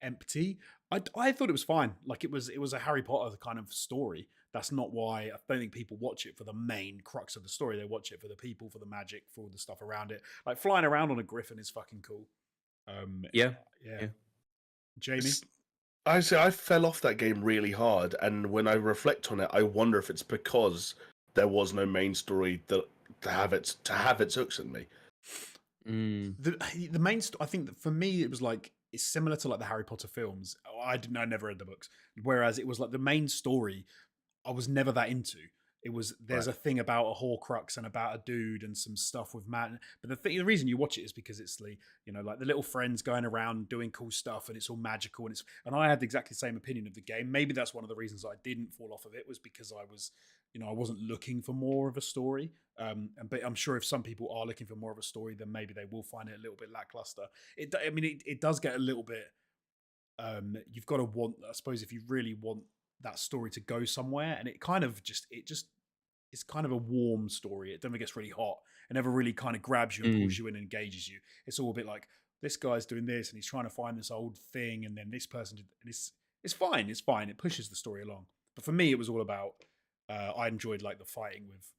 empty. I thought it was fine. Like it was a Harry Potter kind of story. That's not why I don't think people watch it for the main crux of the story. They watch it for the people, for the magic, for all the stuff around it. Like flying around on a griffin is fucking cool. Yeah. Jamie? I say I fell off that game really hard, and when I reflect on it, I wonder if it's because there was no main story that to have its hooks in me. The main I think that for me it was like it's similar to like the Harry Potter films. I never read the books, whereas it was like the main story I was never that into. It was there's a thing about a Horcrux and about a dude and some stuff with Matt. But the reason you watch it is because it's the, you know, like the little friends going around doing cool stuff and it's all magical, and I had exactly the same opinion of the game. Maybe that's one of the reasons I didn't fall off of it, was because I was, you know, I wasn't looking for more of a story. But I'm sure if some people are looking for more of a story, then maybe they will find it a little bit lackluster. It does get a little bit. You've got to want, I suppose, if you really want that story to go somewhere, and it kind of it's kind of a warm story. It never gets really hot. It never really kind of grabs you and pulls you in and engages you. It's all a bit like, this guy's doing this and he's trying to find this old thing, and then this person did, and it's fine. It's fine. It pushes the story along. But for me, it was all about I enjoyed like the fighting with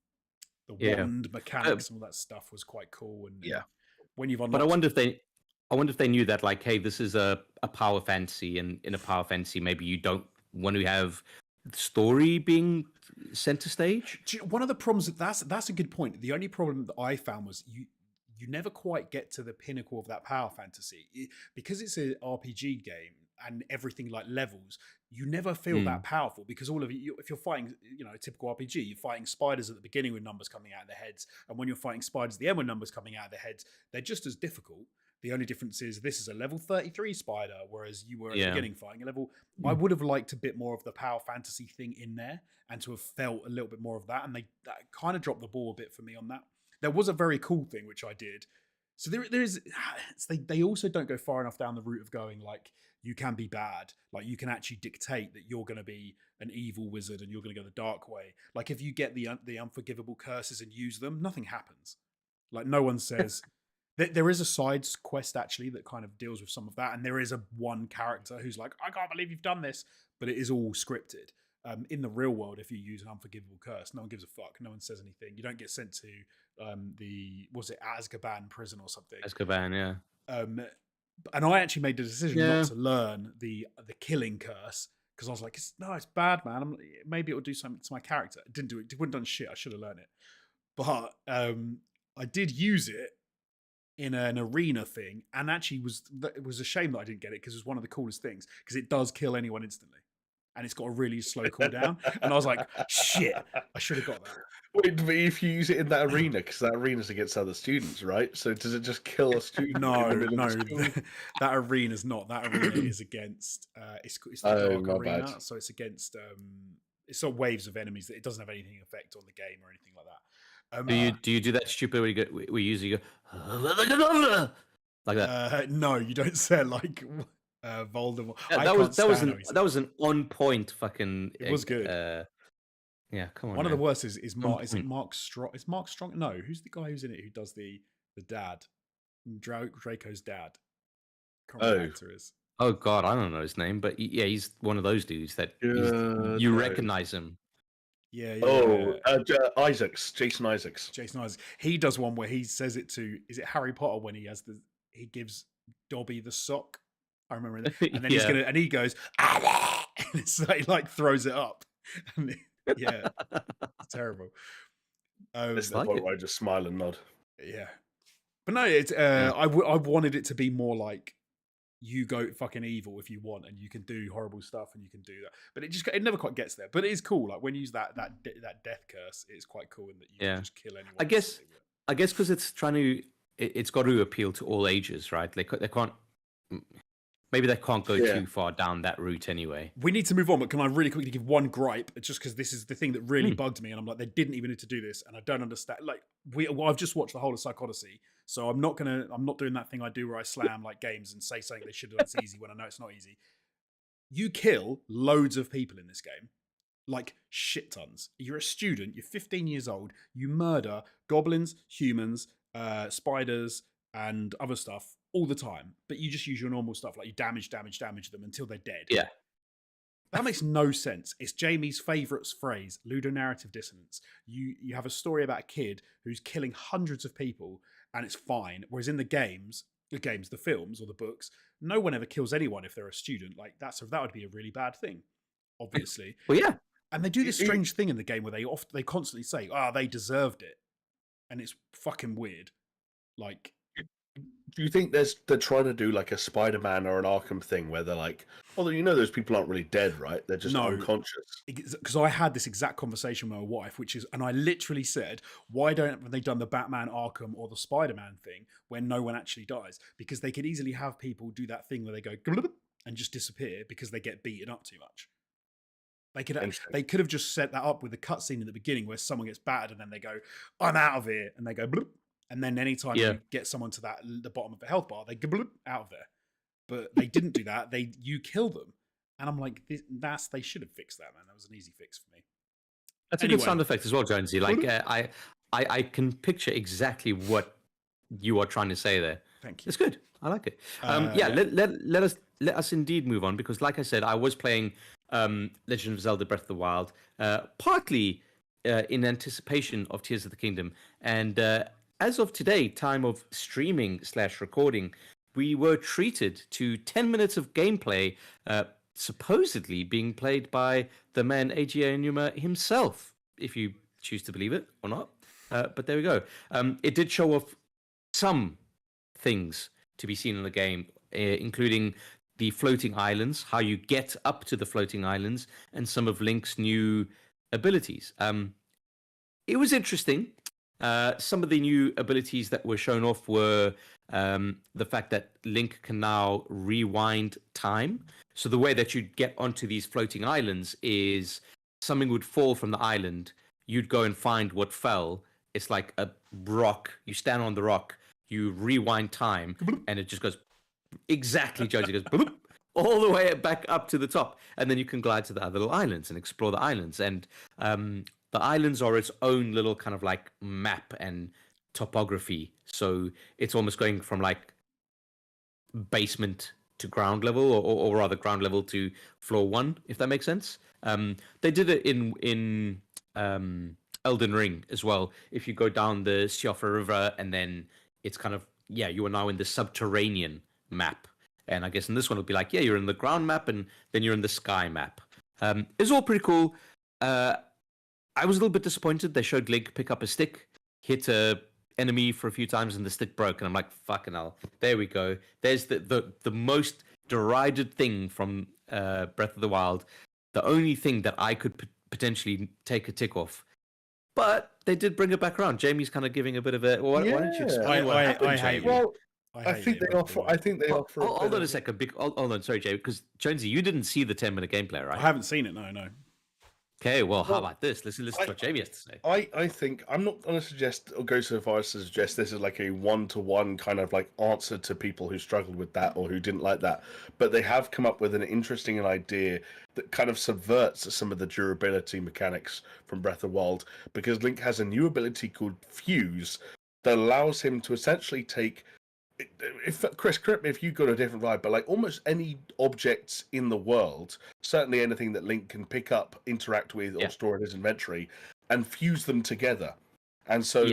the wand mechanics and all that stuff was quite cool. And when you've unlocked, but I wonder if they knew that, like, hey, this is a power fantasy, and in a power fantasy, maybe you don't want to have the story being center stage. One of the problems that's a good point. The only problem that I found was you never quite get to the pinnacle of that power fantasy because it's an RPG game and everything like levels. You never feel that powerful because all of you, if you're fighting, you know, a typical RPG, you're fighting spiders at the beginning with numbers coming out of their heads, and when you're fighting spiders at the end with numbers coming out of their heads, they're just as difficult. The only difference is this is a level 33 spider, whereas you were at the beginning fighting a level. I would have liked a bit more of the power fantasy thing in there, and to have felt a little bit more of that. And that kind of dropped the ball a bit for me on that. There was a very cool thing which I did. So there is. They also don't go far enough down the route of going like you can be bad, like you can actually dictate that you're going to be an evil wizard and you're going to go the dark way. Like if you get the unforgivable curses and use them, nothing happens. Like no one says. There is a side quest actually that kind of deals with some of that, and there is one character who's like, I can't believe you've done this, but it is all scripted. In the real world, if you use an unforgivable curse, no one gives a fuck. No one says anything. You don't get sent to Azkaban prison or something. Azkaban, yeah. And I actually made the decision not to learn the killing curse because I was like, it's bad, man. Maybe it will do something to my character. It didn't do it. It wouldn't done shit. I should have learned it, but I did use it in an arena thing, and actually it was a shame that I didn't get it because it was one of the coolest things because it does kill anyone instantly, and it's got a really slow cooldown. And I was like, shit, I should have got that. Wait, but if you use it in that arena, because that arena's against other students, right? So does it just kill a student? No, in the middle of the school? that arena's not. That arena is against. It's the Oh, dark my arena, bad. so it's against. It's sort of waves of enemies. That it doesn't have anything effect on the game or anything like that. Do you do that stupid where we usually go like that? No, you don't sound like Voldemort. Yeah, that was an on point fucking. It was good. Yeah, come on. One of the worst is On Mark. Is it point. Mark Strong? Is Mark Strong? No, who's the guy who's in it who does the dad? Draco's dad. Can't remember what the actor is. Oh God, I don't know his name, but yeah, he's one of those dudes that you recognize him. Yeah. Isaacs, Jason Isaacs. Jason Isaacs. He does one where he says it to. Is it Harry Potter when he gives Dobby the sock? I remember that. And then he goes, and it's like throws it up. And yeah, it's terrible. It's the point where I just smile and nod. Yeah, but no, it's I wanted it to be more like you go fucking evil if you want, and you can do horrible stuff, and you can do that. But it never quite gets there. But it is cool. Like when you use that death curse, it's quite cool in that you can just kill anyone. I guess because it's it's got to appeal to all ages, right? They can't. Maybe they can't go too far down that route anyway. We need to move on, but can I really quickly give one gripe? Just because this is the thing that really bugged me, and I'm like, they didn't even need to do this, and I don't understand. Like, I've just watched the whole of Psychodyssey, so I'm not doing that thing I do where I slam like games and say something they should have done. It's easy when I know it's not easy. You kill loads of people in this game, like shit tons. You're a student. You're 15 years old. You murder goblins, humans, spiders, and other stuff all the time, but you just use your normal stuff, like you damage them until they're dead. Yeah. That makes no sense. It's Jamie's favourite phrase, ludonarrative dissonance. You have a story about a kid who's killing hundreds of people and it's fine, whereas in the films or the books, no one ever kills anyone if they're a student. Like that would be a really bad thing, obviously. Well, yeah. And they do this strange thing in the game where they constantly say, they deserved it. And it's fucking weird. Like, do you think they're trying to do like a Spider-Man or an Arkham thing where they're like, although those people aren't really dead, right? They're just unconscious. Because I had this exact conversation with my wife, and I literally said, why have they done the Batman Arkham or the Spider-Man thing when no one actually dies? Because they could easily have people do that thing where they go and just disappear because they get beaten up too much. They could have just set that up with a cutscene at the beginning where someone gets battered and then they go, I'm out of here, and they go bloop. And then anytime you get someone to the bottom of the health bar, they go bloop out of there. But they didn't do that. You kill them, and I'm like, they should have fixed that, man. That was an easy fix for me. That's a good sound effect as well, Jonesy. Like I can picture exactly what you are trying to say there. Thank you. It's good. I like it. Let us indeed move on, because like I said, I was playing Legend of Zelda Breath of the Wild, partly in anticipation of Tears of the Kingdom, and as of today, time of streaming / recording, we were treated to 10 minutes of gameplay, supposedly being played by the man Eiji Aonuma himself, if you choose to believe it or not. But there we go. It did show off some things to be seen in the game, including the floating islands, how you get up to the floating islands, and some of Link's new abilities. It was interesting. Some of the new abilities that were shown off were the fact that Link can now rewind time. So the way that you'd get onto these floating islands is something would fall from the island. You'd go and find what fell. It's like a rock. You stand on the rock. You rewind time, and it just goes exactly. Josie goes bloop, all the way back up to the top, and then you can glide to the other little islands and explore the islands. And the islands are its own little kind of like map and topography. So it's almost going from like basement to ground level, or rather ground level to floor 1, if that makes sense. They did it in Elden Ring as well. If you go down the Siofra River, and then it's kind of, you are now in the subterranean map. And I guess in this one it'll be like, you're in the ground map, and then you're in the sky map. It's all pretty cool. I was a little bit disappointed. They showed Link pick up a stick, hit a enemy for a few times, and the stick broke. And I'm like, fucking hell. There we go. There's the most derided thing from Breath of the Wild. the only thing that I could potentially take a tick off. But they did bring it back around. Jamie's kind of giving a bit of a. Why don't you explain what happened, I Jamie? hate Well, I think they it, offer. I think they offer. Hold on a second. Hold on, sorry, Jamie, because Jonesy, you didn't see the 10-minute gameplay, right? I haven't seen it. No. Okay, well, how about this? Listen to what Jamie has to say. I think I'm not going to suggest or go so far as to suggest this is like a one-to-one kind of like answer to people who struggled with that or who didn't like that, but they have come up with an interesting idea that kind of subverts some of the durability mechanics from Breath of the Wild, because Link has a new ability called Fuse that allows him to essentially take. If Chris, correct me if you got a different vibe, but like almost any objects in the world, certainly anything that Link can pick up, interact with, or store in his inventory, and fuse them together. And so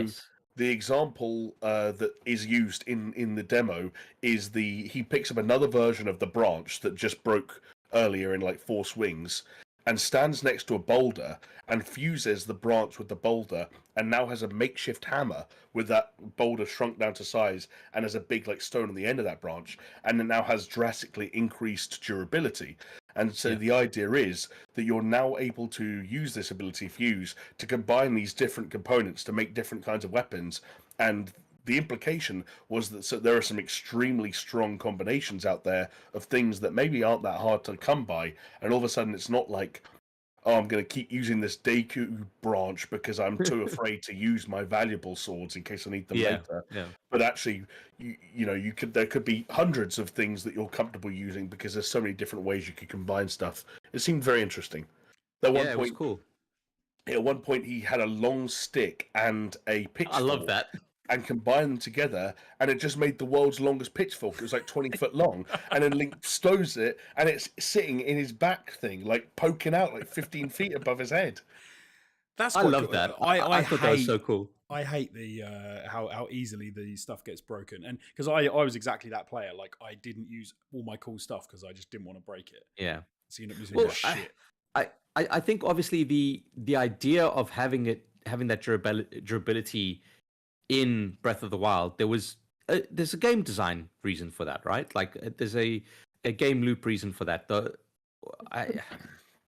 the example that is used in the demo is he picks up another version of the branch that just broke earlier in like Force Wings, and stands next to a boulder and fuses the branch with the boulder, and now has a makeshift hammer with that boulder shrunk down to size, and has a big like stone on the end of that branch, and it now has drastically increased durability. And so the idea is that you're now able to use this ability Fuse to combine these different components to make different kinds of weapons. And the implication was that there are some extremely strong combinations out there of things that maybe aren't that hard to come by, and all of a sudden it's not like, oh, I'm going to keep using this Deku branch because I'm too afraid to use my valuable swords in case I need them later. Yeah. But actually, there could be hundreds of things that you're comfortable using because there's so many different ways you could combine stuff. It seemed very interesting. It was cool. At one point, he had a long stick and a pitchfork. I love that. And combine them together, and it just made the world's longest pitchfork. It was like 20 foot long, and then Link stows it, and it's sitting in his back thing, like poking out like 15 feet above his head. I love that. I thought that was so cool. I hate the how easily the stuff gets broken, and because I was exactly that player. Like I didn't use all my cool stuff because I just didn't want to break it. Yeah. So you end up using shit. I think obviously the idea of having that durability in Breath of the Wild, there's a game design reason for that, right? Like there's a game loop reason for that.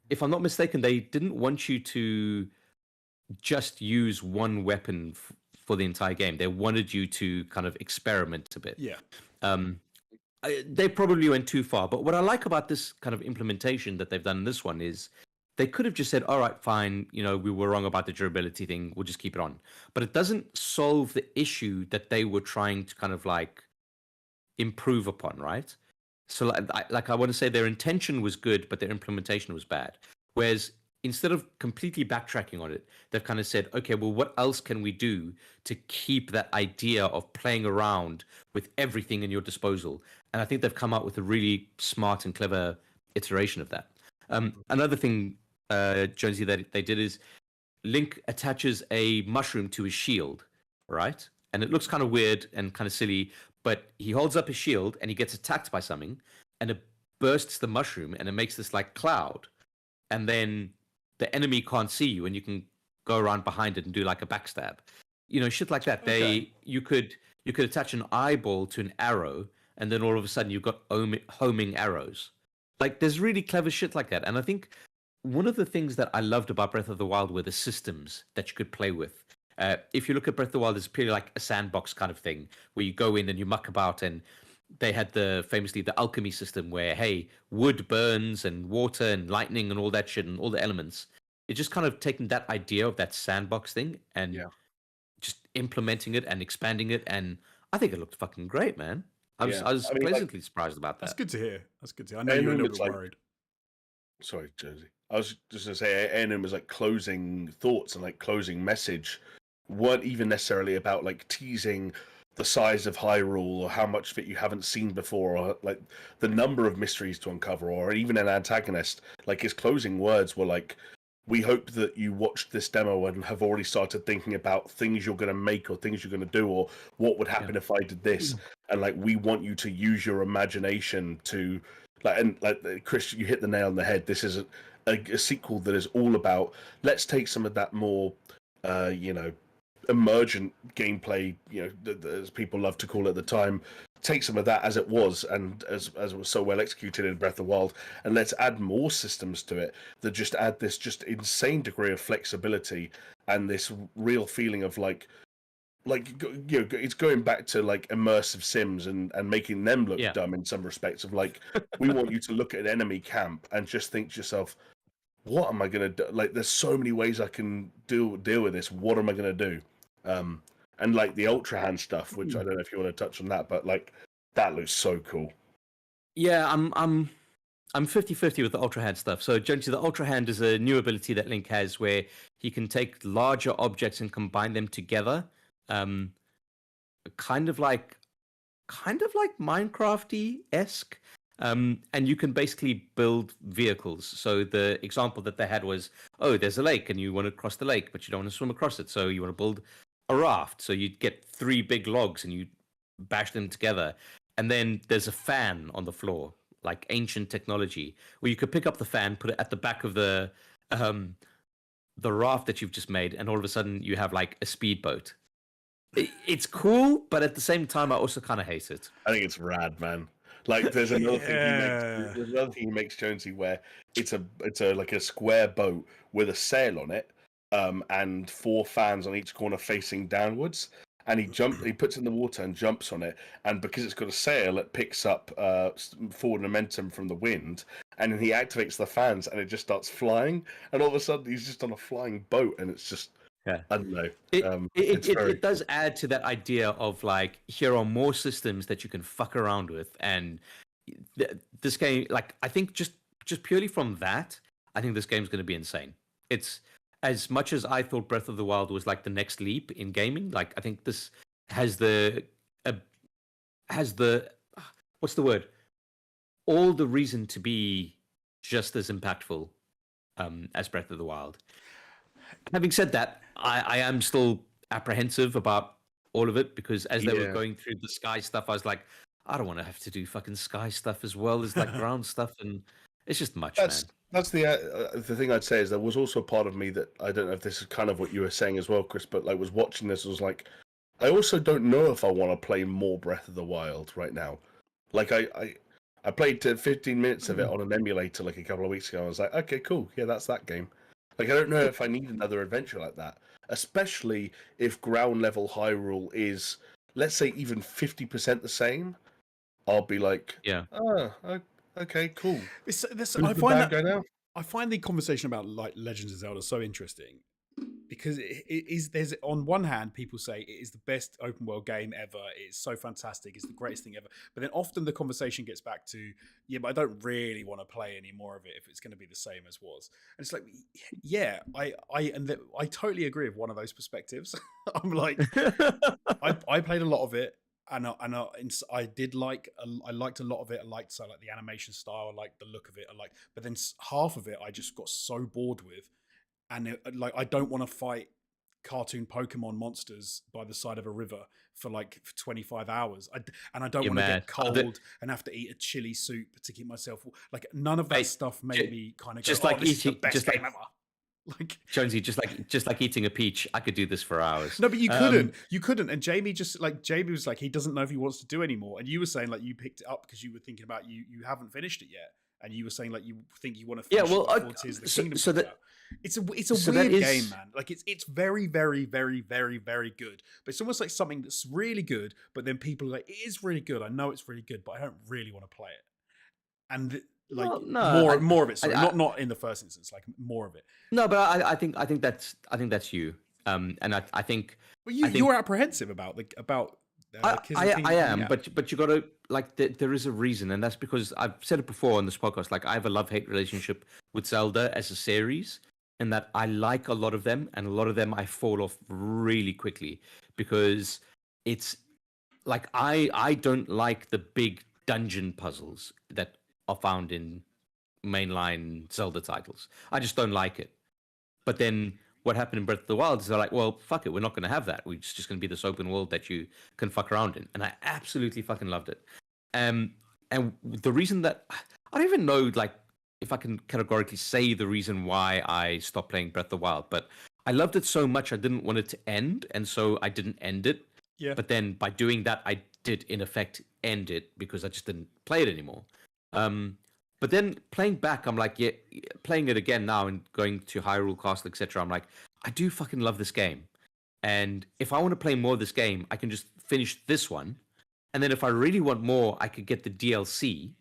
If I'm not mistaken, they didn't want you to just use one weapon for the entire game. They wanted you to kind of experiment a bit. Yeah. They probably went too far. But what I like about this kind of implementation that they've done in this one is they could have just said, all right, fine, we were wrong about the durability thing, we'll just keep it on. But it doesn't solve the issue that they were trying to kind of like improve upon, right? So I want to say their intention was good, but their implementation was bad. Whereas instead of completely backtracking on it, they've kind of said, okay, well, what else can we do to keep that idea of playing around with everything in your disposal? And I think they've come out with a really smart and clever iteration of that. Another thing, Jonesy, that they did is Link attaches a mushroom to his shield, right? And it looks kind of weird and kind of silly, but he holds up his shield and he gets attacked by something, and it bursts the mushroom and it makes this like cloud, and then the enemy can't see you and you can go around behind it and do like a backstab, shit like that. Okay. You could attach an eyeball to an arrow, and then all of a sudden you've got homing arrows. Like there's really clever shit like that. And I think one of the things that I loved about Breath of the Wild were the systems that you could play with. If you look at Breath of the Wild, it's purely like a sandbox kind of thing where you go in and you muck about, and they had famously the alchemy system where, hey, wood burns and water and lightning and all that shit and all the elements. It's just kind of taking that idea of that sandbox thing and just implementing it and expanding it. And I think it looked fucking great, man. I was pleasantly surprised about that. That's good to hear. I know you were a little bit worried. Sorry, Josie. I was just going to say, A&M was like closing thoughts and like closing message weren't even necessarily about like teasing the size of Hyrule or how much of it you haven't seen before, or like the number of mysteries to uncover, or even an antagonist. Like his closing words were like, we hope that you watched this demo and have already started thinking about things you're going to make or things you're going to do, or what would happen if I did this. And like, we want you to use your imagination to Chris, you hit the nail on the head. This is a sequel that is all about, let's take some of that more, emergent gameplay, as people love to call it at the time, take some of that as it was and as it was so well executed in Breath of the Wild, and let's add more systems to it that just add this just insane degree of flexibility and this real feeling of it's going back to like immersive sims and making them look dumb in some respects of like, we want you to look at an enemy camp and just think to yourself, what am I going to do? Like, there's so many ways I can deal with this. What am I going to do? And like the Ultra Hand stuff, which I don't know if you want to touch on that, but like that looks so cool. Yeah, I'm 50-50 with the Ultra Hand stuff. So, Jonesy, the Ultra Hand is a new ability that Link has where he can take larger objects and combine them together. Kind of like Minecraft-y-esque. And you can basically build vehicles. So the example that they had was, there's a lake and you want to cross the lake, but you don't want to swim across it. So you want to build a raft. So you get 3 big logs and you bash them together. And then there's a fan on the floor, like ancient technology, where you could pick up the fan, put it at the back of the raft that you've just made, and all of a sudden you have like a speedboat. It's cool, but at the same time, I also kind of hate it. I think it's rad, man. Like, there's another thing he makes. There's another thing he makes, Jonesy, where it's a like a square boat with a sail on it, and 4 fans on each corner facing downwards. And he puts it in the water and jumps on it, and because it's got a sail, it picks up forward momentum from the wind, and then he activates the fans, and it just starts flying, and all of a sudden he's just on a flying boat, and it's just. Yeah. I don't know. It does add to that idea of like, here are more systems that you can fuck around with, and this game, like, I think just purely from that, I think this game's going to be insane. It's as much as I thought Breath of the Wild was like the next leap in gaming. Like, I think this has the what's the word? All the reason to be just as impactful as Breath of the Wild. Having said that, I am still apprehensive about all of it, because as they were going through the sky stuff, I was like, I don't want to have to do fucking sky stuff as well as like ground stuff, and it's just much, man. That's the thing I'd say is there was also a part of me that, I don't know if this is kind of what you were saying as well, Chris, but like was watching this, was like, I also don't know if I want to play more Breath of the Wild right now. Like I played 15 minutes of it on an emulator like a couple of weeks ago. I was like, okay, cool, yeah, that's that game. Like, I don't know if I need another adventure like that, especially if ground level Hyrule is, let's say, even 50% the same. I'll be like, okay, cool. I find the conversation about like Legends of Zelda so interesting, because there's on one hand, people say it is the best open world game ever. It's so fantastic. It's the greatest thing ever. But then often the conversation gets back to, but I don't really want to play any more of it if it's going to be the same as was. And it's like, I totally agree with one of those perspectives. I'm like, I played a lot of it. And I liked a lot of it. I liked the animation style. I liked the look of it. But then half of it I just got so bored with, and I don't want to fight cartoon Pokemon monsters by the side of a river for 25 hours. I don't want to get cold and have to eat a chili soup to keep myself like. None of that stuff made me kind of go, this is the best game ever. Like, Jonesy, just like eating a peach, I could do this for hours. No, but you couldn't. And Jamie was like, he doesn't know if he wants to do anymore. And you were saying like you picked it up because you were thinking about you haven't finished it yet, and you were saying like you think you want to finish it before Tears of the Kingdom comes out. It's a weird game, man. Like it's very, very, very, very, very good. But it's almost like something that's really good, but then people are like, it is really good. I know it's really good, but I don't really want to play it. And more of it. Sorry, not in the first instance, like more of it. No, but I think that's you. And I think. Well, you're apprehensive about I am, but you got to like. There is a reason, and that's because I've said it before on this podcast. Like, I have a love-hate relationship with Zelda as a series, in that I like a lot of them, and a lot of them I fall off really quickly, because it's like I don't like the big dungeon puzzles that are found in mainline Zelda titles. I just don't like it. But then what happened in Breath of the Wild is they're like, well, fuck it, we're not going to have that. It's just going to be this open world that you can fuck around in. And I absolutely fucking loved it. And the reason that, I don't even know, like, if I can categorically say the reason why I stopped playing Breath of the Wild, but I loved it so much I didn't want it to end, and so I didn't end it. Yeah. But then by doing that, I did in effect end it because I just didn't play it anymore. But then playing back, I'm like, yeah, playing it again now and going to Hyrule Castle, etc. I'm like, I do fucking love this game, and if I want to play more of this game, I can just finish this one, and then if I really want more, I could get the DLC,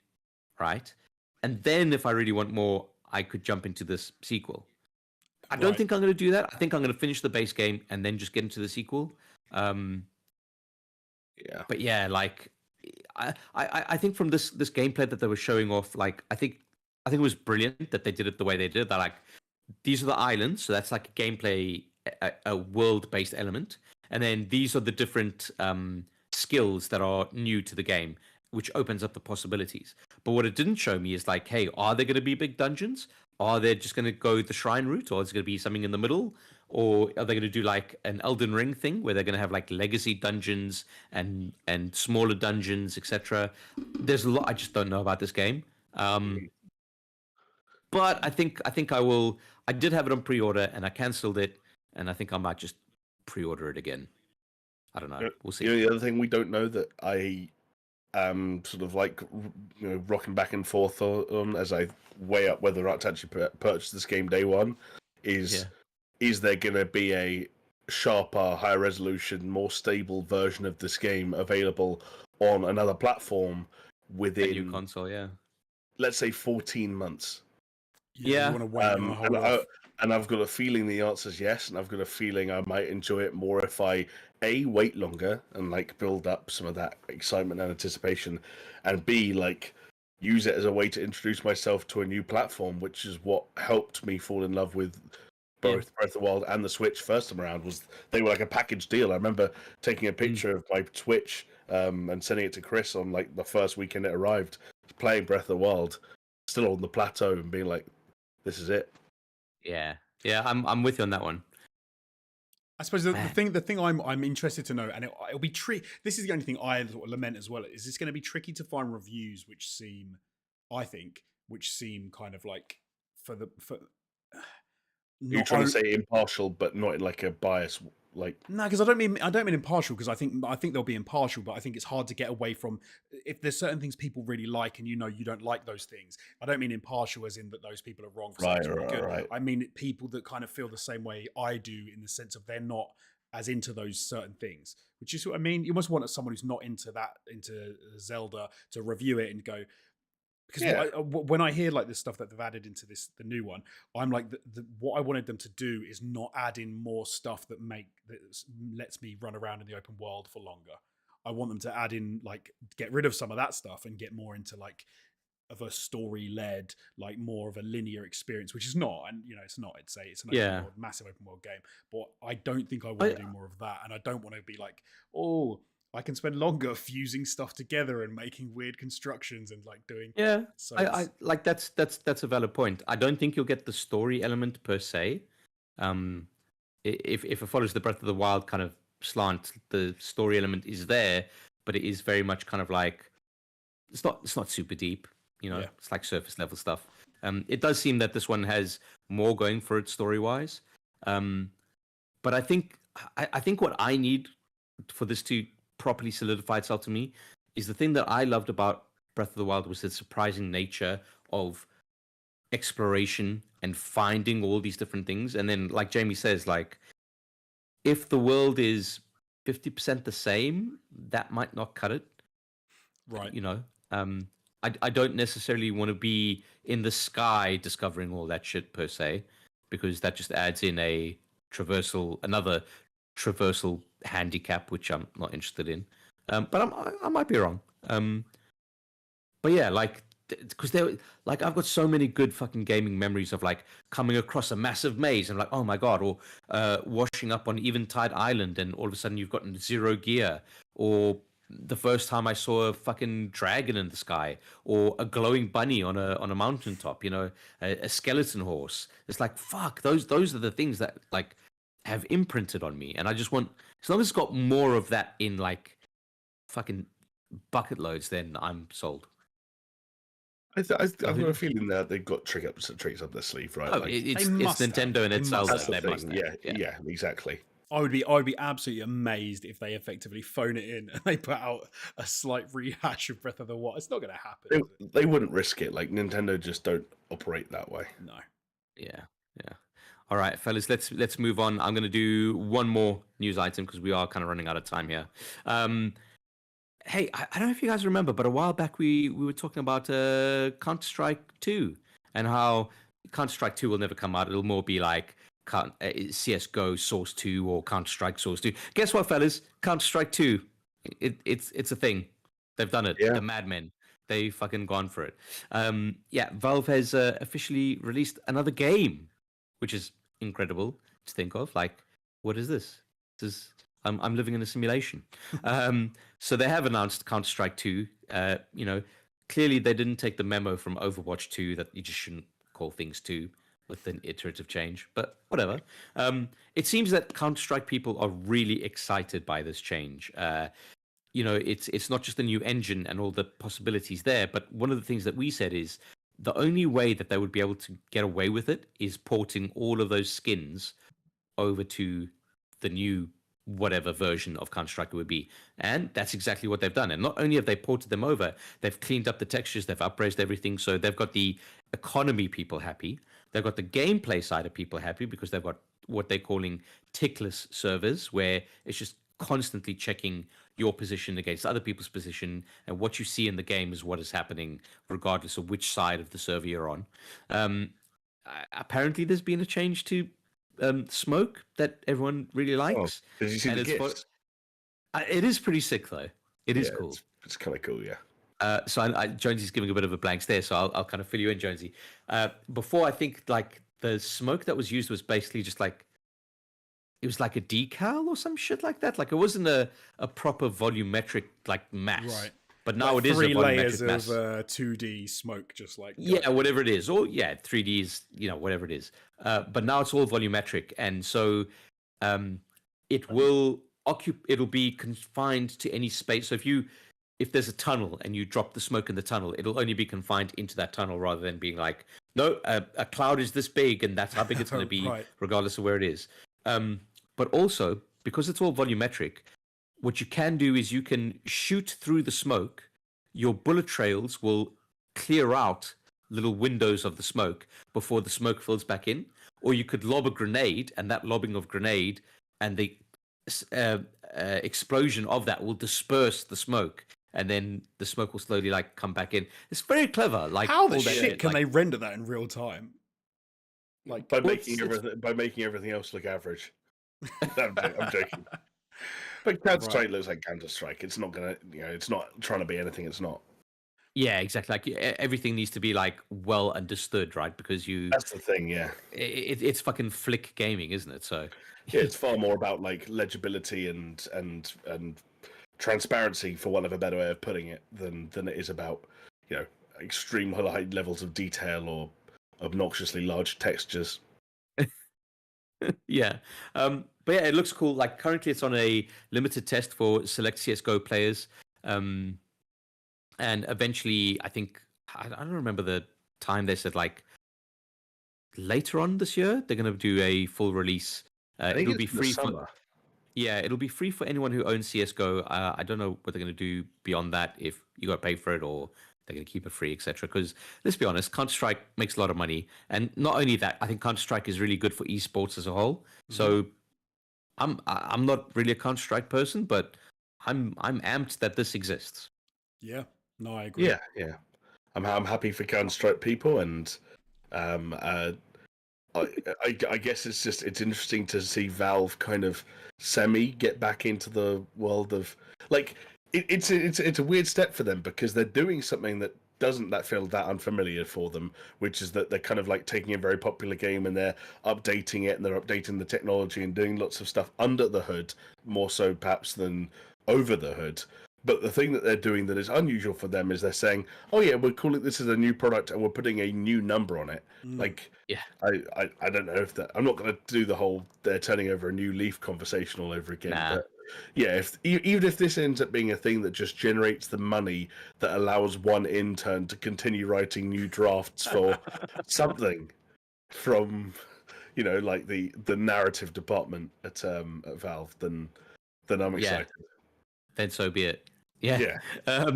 right? And then if I really want more, I could jump into this sequel. I don't think I'm going to do that. I think I'm going to finish the base game and then just get into the sequel. But yeah, like I think from this gameplay that they were showing off, like I think it was brilliant that they did it the way they did. That like these are the islands, so that's like a gameplay, a world-based element, and then these are the different skills that are new to the game, which opens up the possibilities. But what it didn't show me is like, hey, are there going to be big dungeons? Are they just going to go the shrine route, or is it going to be something in the middle? Or are they going to do like an Elden Ring thing where they're going to have like legacy dungeons and smaller dungeons, etc.? There's a lot I just don't know about this game. But I think I will. I did have it on pre-order and I cancelled it, and I think I might just pre-order it again. I don't know. We'll see. The other thing we don't know that I am sort of like rocking back and forth on as I weigh up whether or not to actually purchase this game day one is there going to be a sharper, higher resolution, more stable version of this game available on another platform within a new console? Yeah, let's say 14 months. Yeah, you want to wait and I've got a feeling the answer is yes, and I've got a feeling I might enjoy it more if I wait longer and like build up some of that excitement and anticipation, and B, like use it as a way to introduce myself to a new platform, which is what helped me fall in love with both Breath of the Wild and the Switch first time around. Was they were like a package deal. I remember taking a picture of my Twitch and sending it to Chris on like the first weekend it arrived, playing Breath of the Wild, still on the plateau, and being like, "This is it." Yeah, I'm with you on that one. I suppose the thing I'm interested to know, and it'll be tricky. This is the only thing I sort of lament as well. Is it's going to be tricky to find reviews which seem kind of like for. You're trying to say impartial, but not in like a bias. Like no, because I don't mean impartial. Because I think they'll be impartial, but I think it's hard to get away from if there's certain things people really like, and you don't like those things. I don't mean impartial as in that those people are wrong for something really good. Right. I mean people that kind of feel the same way I do, in the sense of they're not as into those certain things. Which is what I mean. You must want someone who's not into Zelda to review it and go. Because when I hear like this stuff that they've added into the new one, I'm like, what I wanted them to do is not add in more stuff that lets me run around in the open world for longer. I want them to add in like get rid of some of that stuff and get more into like of a story led, like more of a linear experience, which is not, and it's not. It's an massive open world game, but I don't think I want to do more of that, and I don't want to be like, I can spend longer fusing stuff together and making weird constructions and like doing. Yeah, so I like that's a valid point. I don't think you'll get the story element per se. If it follows the Breath of the Wild kind of slant, the story element is there, but it is very much kind of like it's not super deep. It's like surface level stuff. It does seem that this one has more going for it story wise. But I think what I need for this to properly solidify itself to me is the thing that I loved about Breath of the Wild was the surprising nature of exploration and finding all these different things. And then, like Jamie says, like if the world is 50% the same, that might not cut it. Right. I don't necessarily want to be in the sky discovering all that shit per se, because that just adds in another traversal handicap, which I'm not interested in. But I might be wrong. But yeah, like because I've got so many good fucking gaming memories of like coming across a massive maze and like, oh my god, or washing up on Eventide Island and all of a sudden you've gotten zero gear, or the first time I saw a fucking dragon in the sky, or a glowing bunny on a mountaintop, a skeleton horse. It's like, fuck, those are the things that like have imprinted on me, and I just want, as long as it's got more of that in like fucking bucket loads, then I'm sold. I've got a feeling that they've got tricks up their sleeve, right? Oh, Like, it's must have. Nintendo and They it's must Zelda. that's the They must thing. have. Yeah, exactly. I would be absolutely amazed if they effectively phone it in and they put out a slight rehash of Breath of the Wild. It's not going to happen. They, Is it? they wouldn't risk it. Like Nintendo just don't operate that way. No. Yeah. All right, fellas, let's move on. I'm going to do one more news item because we are kind of running out of time here. Hey, I don't know if you guys remember, but a while back we were talking about Counter-Strike 2 and how Counter-Strike 2 will never come out. It'll more be like CS:GO Source 2 or Counter-Strike Source 2. Guess what, fellas? Counter-Strike 2, it's a thing. They've done it. Yeah. The madmen. They fucking gone for it. Valve has officially released another game, which is incredible to think of. Like, what is this? I'm living in a simulation. So they have announced Counter-Strike 2. Clearly they didn't take the memo from Overwatch 2 that you just shouldn't call things 2 with an iterative change, but whatever. It seems that Counter-Strike people are really excited by this change. It's not just a new engine and all the possibilities there, but one of the things that we said is the only way that they would be able to get away with it is porting all of those skins over to the new whatever version of Counter-Strike it would be. And that's exactly what they've done. And not only have they ported them over, they've cleaned up the textures, they've upraised everything. So they've got the economy people happy. They've got the gameplay side of people happy because they've got what they're calling tickless servers, where it's just constantly checking your position against other people's position, and what you see in the game is what is happening regardless of which side of the server you're on. Apparently there's been a change to smoke that everyone really likes. Did you see the GIFs? It is pretty sick though. It is cool. It's kind of cool, yeah. So Jonesy's giving a bit of a blank stare, so I'll kind of fill you in, Jonesy. Before, I think like the smoke that was used was basically just like, it was like a decal or some shit like that. Like it wasn't a proper volumetric like mass. Right. But now like it is a three layers volumetric mass. of 2D smoke, just like whatever it is, or 3D is whatever it is. But now it's all volumetric, and so it will it'll be confined to any space. So if there's a tunnel and you drop the smoke in the tunnel, it'll only be confined into that tunnel rather than being like, no, a cloud is this big and that's how big it's going to be, Right. regardless of where it is. But also, because it's all volumetric, what you can do is you can shoot through the smoke. Your bullet trails will clear out little windows of the smoke before the smoke fills back in. Or you could lob a grenade, and that lobbing of grenade and the explosion of that will disperse the smoke, and then the smoke will slowly like come back in. It's very clever. Like, how the shit can they render that in real time? Like by making everything else look average. No, I'm joking. But Counter-Strike looks like Counter-Strike. It's not gonna, it's not trying to be anything it's not. Yeah, exactly. Like everything needs to be like well understood, right? Because that's the thing. Yeah, it's fucking flick gaming, isn't it? So yeah, it's far more about like legibility and transparency, for want of a better way of putting it, than it is about extreme high levels of detail or obnoxiously large textures. Yeah. But yeah, it looks cool. Like currently it's on a limited test for select CSGO players. And eventually, I think, I don't remember the time, they said like later on this year, they're going to do a full release. It'll be free for, it'll be free for anyone who owns CSGO. I don't know what they're going to do beyond that, if you got to pay for it or they're going to keep it free, etc. Because let's be honest, Counter-Strike makes a lot of money. And not only that, I think Counter-Strike is really good for esports as a whole. Mm-hmm. So I'm not really a Counter-Strike person, but I'm amped that this exists. Yeah, no, I agree. Yeah. I'm happy for Counter-Strike people, and I guess it's interesting to see Valve kind of get back into the world of like. It's a weird step for them, because they're doing something that doesn't feel that unfamiliar for them, which is that they're kind of like taking a very popular game and they're updating it, and they're updating the technology and doing lots of stuff under the hood, more so perhaps than over the hood. But the thing that they're doing that is unusual for them is they're saying, oh yeah, we're calling this as a new product and we're putting a new number on it. Like, yeah, I don't know if that, I'm not going to do the whole they're turning over a new leaf conversation all over again. Nah. Yeah, even if this ends up being a thing that just generates the money that allows one intern to continue writing new drafts for something from, like the narrative department at Valve, then I'm excited. Then so be it. Yeah. Yeah.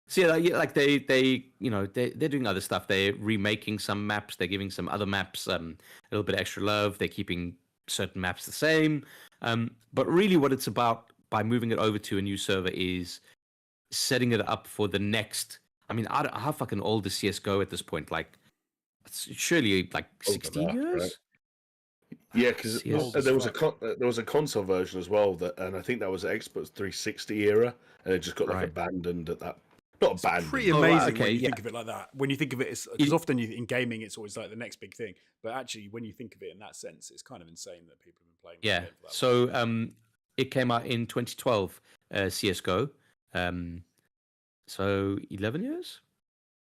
So like they they're doing other stuff. They're remaking some maps. They're giving some other maps a little bit extra love. They're keeping certain maps the same. But really, what it's about by moving it over to a new server is setting it up for the next. I mean, how fucking old is CS:GO at this point? Like, it's surely like 16 years. Right? Yeah, because there was a console version as well and I think that was the Xbox 360 era, and it just got like abandoned at that. Not abandoned. Pretty amazing when you think of it like that. When you think of it, because often in gaming, it's always like the next big thing. But actually, when you think of it in that sense, it's kind of insane that people have been playing. Yeah. So it came out in 2012, CS:GO. So 11 years.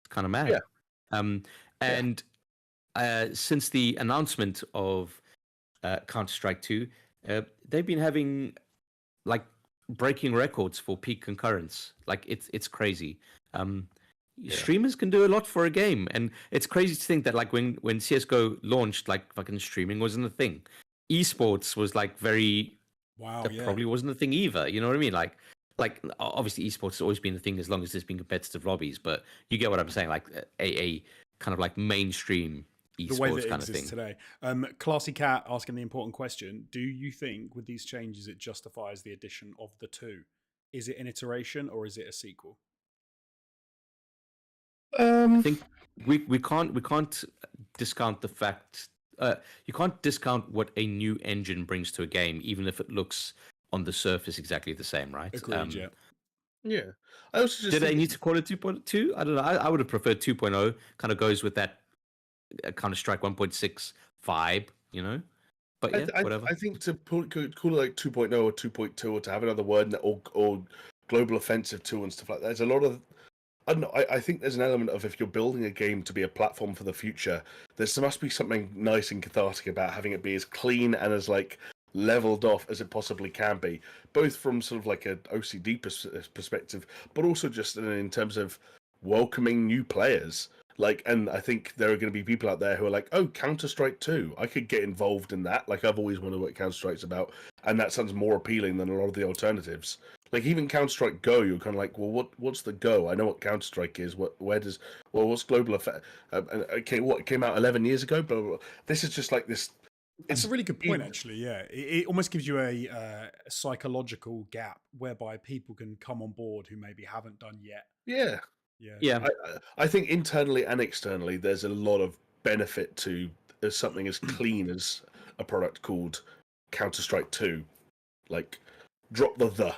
It's kind of mad. Yeah. And since the announcement of Counter-Strike 2, they've been having like breaking records for peak concurrence. Like it's crazy. Streamers can do a lot for a game, and it's crazy to think that like when CS:GO launched, like fucking streaming wasn't a thing. Esports was like probably wasn't a thing either. You know what I mean? Like obviously esports has always been a thing as long as there's been competitive lobbies, but you get what I'm saying. Like a kind of like mainstream esports the way that kind it of thing today. Classy Cat asking the important question: do you think with these changes it justifies the addition of the 2? Is it an iteration or is it a sequel? I think we can't discount the fact you can't discount what a new engine brings to a game, even if it looks on the surface exactly the same, right? Agreed. Yeah. I also just did they need to call it 2.2? I don't know. I would have preferred 2.0. Kind of goes with that Counter-Strike 1.6 vibe, you know. But yeah, whatever. I think to call it like 2.0 or 2.2, or to have another word or global offensive 2 and stuff like that. There's a lot of I don't know. I think there's an element of, if you're building a game to be a platform for the future, there must be something nice and cathartic about having it be as clean and as like leveled off as it possibly can be, both from sort of like an OCD perspective, but also just in terms of welcoming new players. Like, and I think there are going to be people out there who are like, oh, Counter-Strike 2, I could get involved in that. Like, I've always wondered what Counter-Strike's about, and that sounds more appealing than a lot of the alternatives. Like, even Counter-Strike Go, you're kind of like, well, what's the Go? I know what Counter-Strike is. What's Global Effect? Okay, what, it came out 11 years ago? Blah, blah, blah. This is just like this. It's a really good point, actually. Yeah, it almost gives you a psychological gap whereby people can come on board who maybe haven't done yet. Yeah. I think internally and externally, there's a lot of benefit to something as clean as a product called Counter-Strike 2. Like, drop the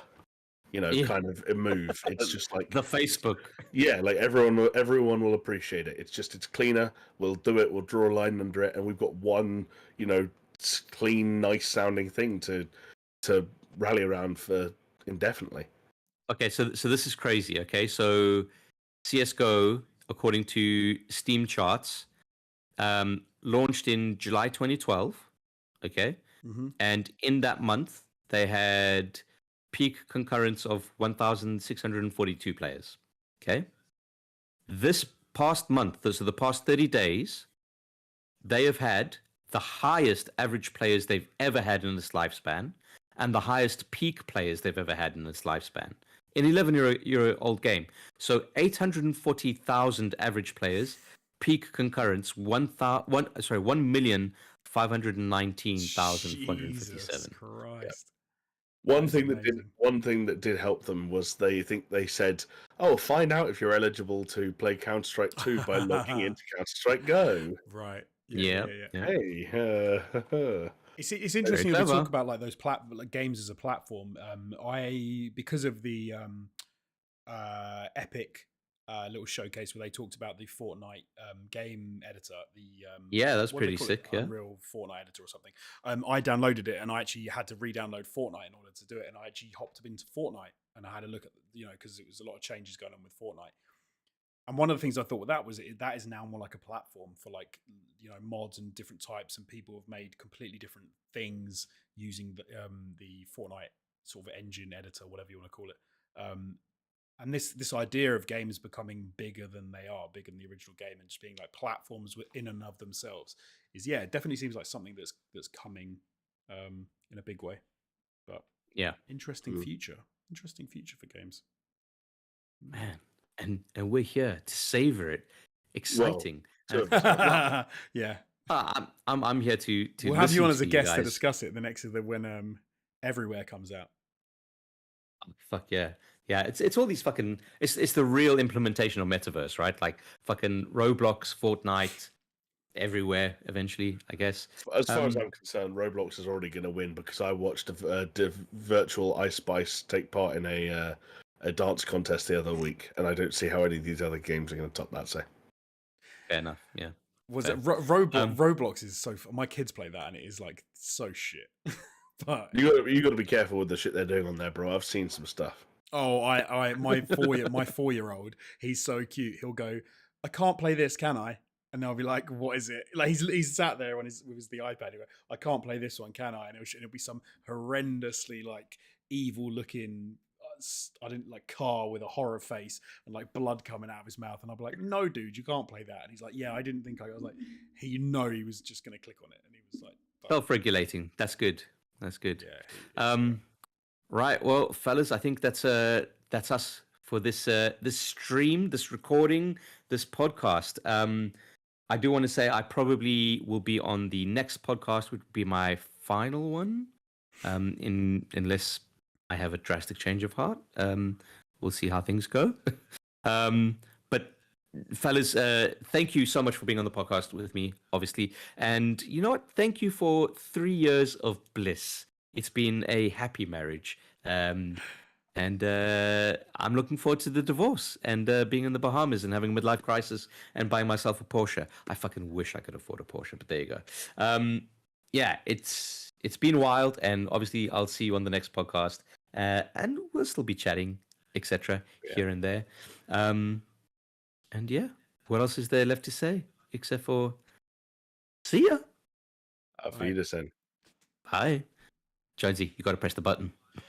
kind of a move. It's just like the Facebook. Yeah, like everyone will appreciate it. It's cleaner. We'll do it. We'll draw a line under it, and we've got one, clean, nice sounding thing to rally around for indefinitely. Okay, so this is crazy. Okay, so CS:GO, according to Steam charts, launched in July 2012. Okay, and in that month they had peak concurrence of 1,642 players. Okay, this past month, so the past 30 days, they have had the highest average players they've ever had in this lifespan, and the highest peak players they've ever had in this lifespan. An 11-year-old game. So 840,000 average players, peak concurrence 1,519,457. Christ. One thing that did help them was they said, "Oh, find out if you're eligible to play Counter-Strike 2 by logging into Counter-Strike Go." Right. Yeah. Hey. It's interesting when we talk about like those games as a platform. Because of the Epic little showcase where they talked about the Fortnite game editor, that's pretty sick. Unreal Fortnite editor or something. I downloaded it and I actually had to re-download Fortnite in order to do it. And I actually hopped up into Fortnite and I had a look at because it was a lot of changes going on with Fortnite. And one of the things I thought with that was that is now more like a platform for like, you know, mods and different types, and people have made completely different things using the Fortnite sort of engine editor, whatever you want to call it. And this idea of games becoming bigger than they are, bigger than the original game, and just being like platforms within and of themselves is, yeah, it definitely seems like something that's coming in a big way. But yeah, interesting future for games, man. And we're here to savor it. Exciting. Well, yeah. I'm here to We'll have you on as a guest guys. to discuss it the next when Everywhere comes out. Fuck yeah. Yeah, it's all these fucking it's the real implementation of metaverse, right? Like fucking Roblox, Fortnite, everywhere eventually, I guess. As far as I'm concerned, Roblox is already going to win, because I watched a virtual Ice Spice take part in a dance contest the other week, and I don't see how any of these other games are going to top that. So fair enough. Yeah. Was it Roblox is so my kids play that and it is like so shit. But you got to be careful with the shit they're doing on there, bro. I've seen some stuff. Oh, my 4-year-old, he's so cute. He'll go, I can't play this, can I? And I'll be like, what is it? Like he's sat there with the iPad. He'll go, I can't play this one, can I? And it'll be some horrendously like evil looking, I didn't like car with a horror face and like blood coming out of his mouth. And I'll be like, no, dude, you can't play that. And he's like, yeah, I didn't think I was like, he was just going to click on it. And he was like, self-regulating. That's good. That's good. Yeah. Right. Well, fellas, I think that's us for this stream, this recording, this podcast. I do want to say I probably will be on the next podcast, which would be my final one, unless I have a drastic change of heart. We'll see how things go. But fellas, thank you so much for being on the podcast with me, obviously. And you know what? Thank you for 3 years of bliss. It's been a happy marriage. And I'm looking forward to the divorce and being in the Bahamas and having a midlife crisis and buying myself a Porsche. I fucking wish I could afford a Porsche, but there you go. Yeah, it's been wild, and obviously I'll see you on the next podcast, and we'll still be chatting, etc. Here and there. And yeah, what else is there left to say except for see ya? Auf Wiedersehen. Bye. Jonesy, you got to press the button.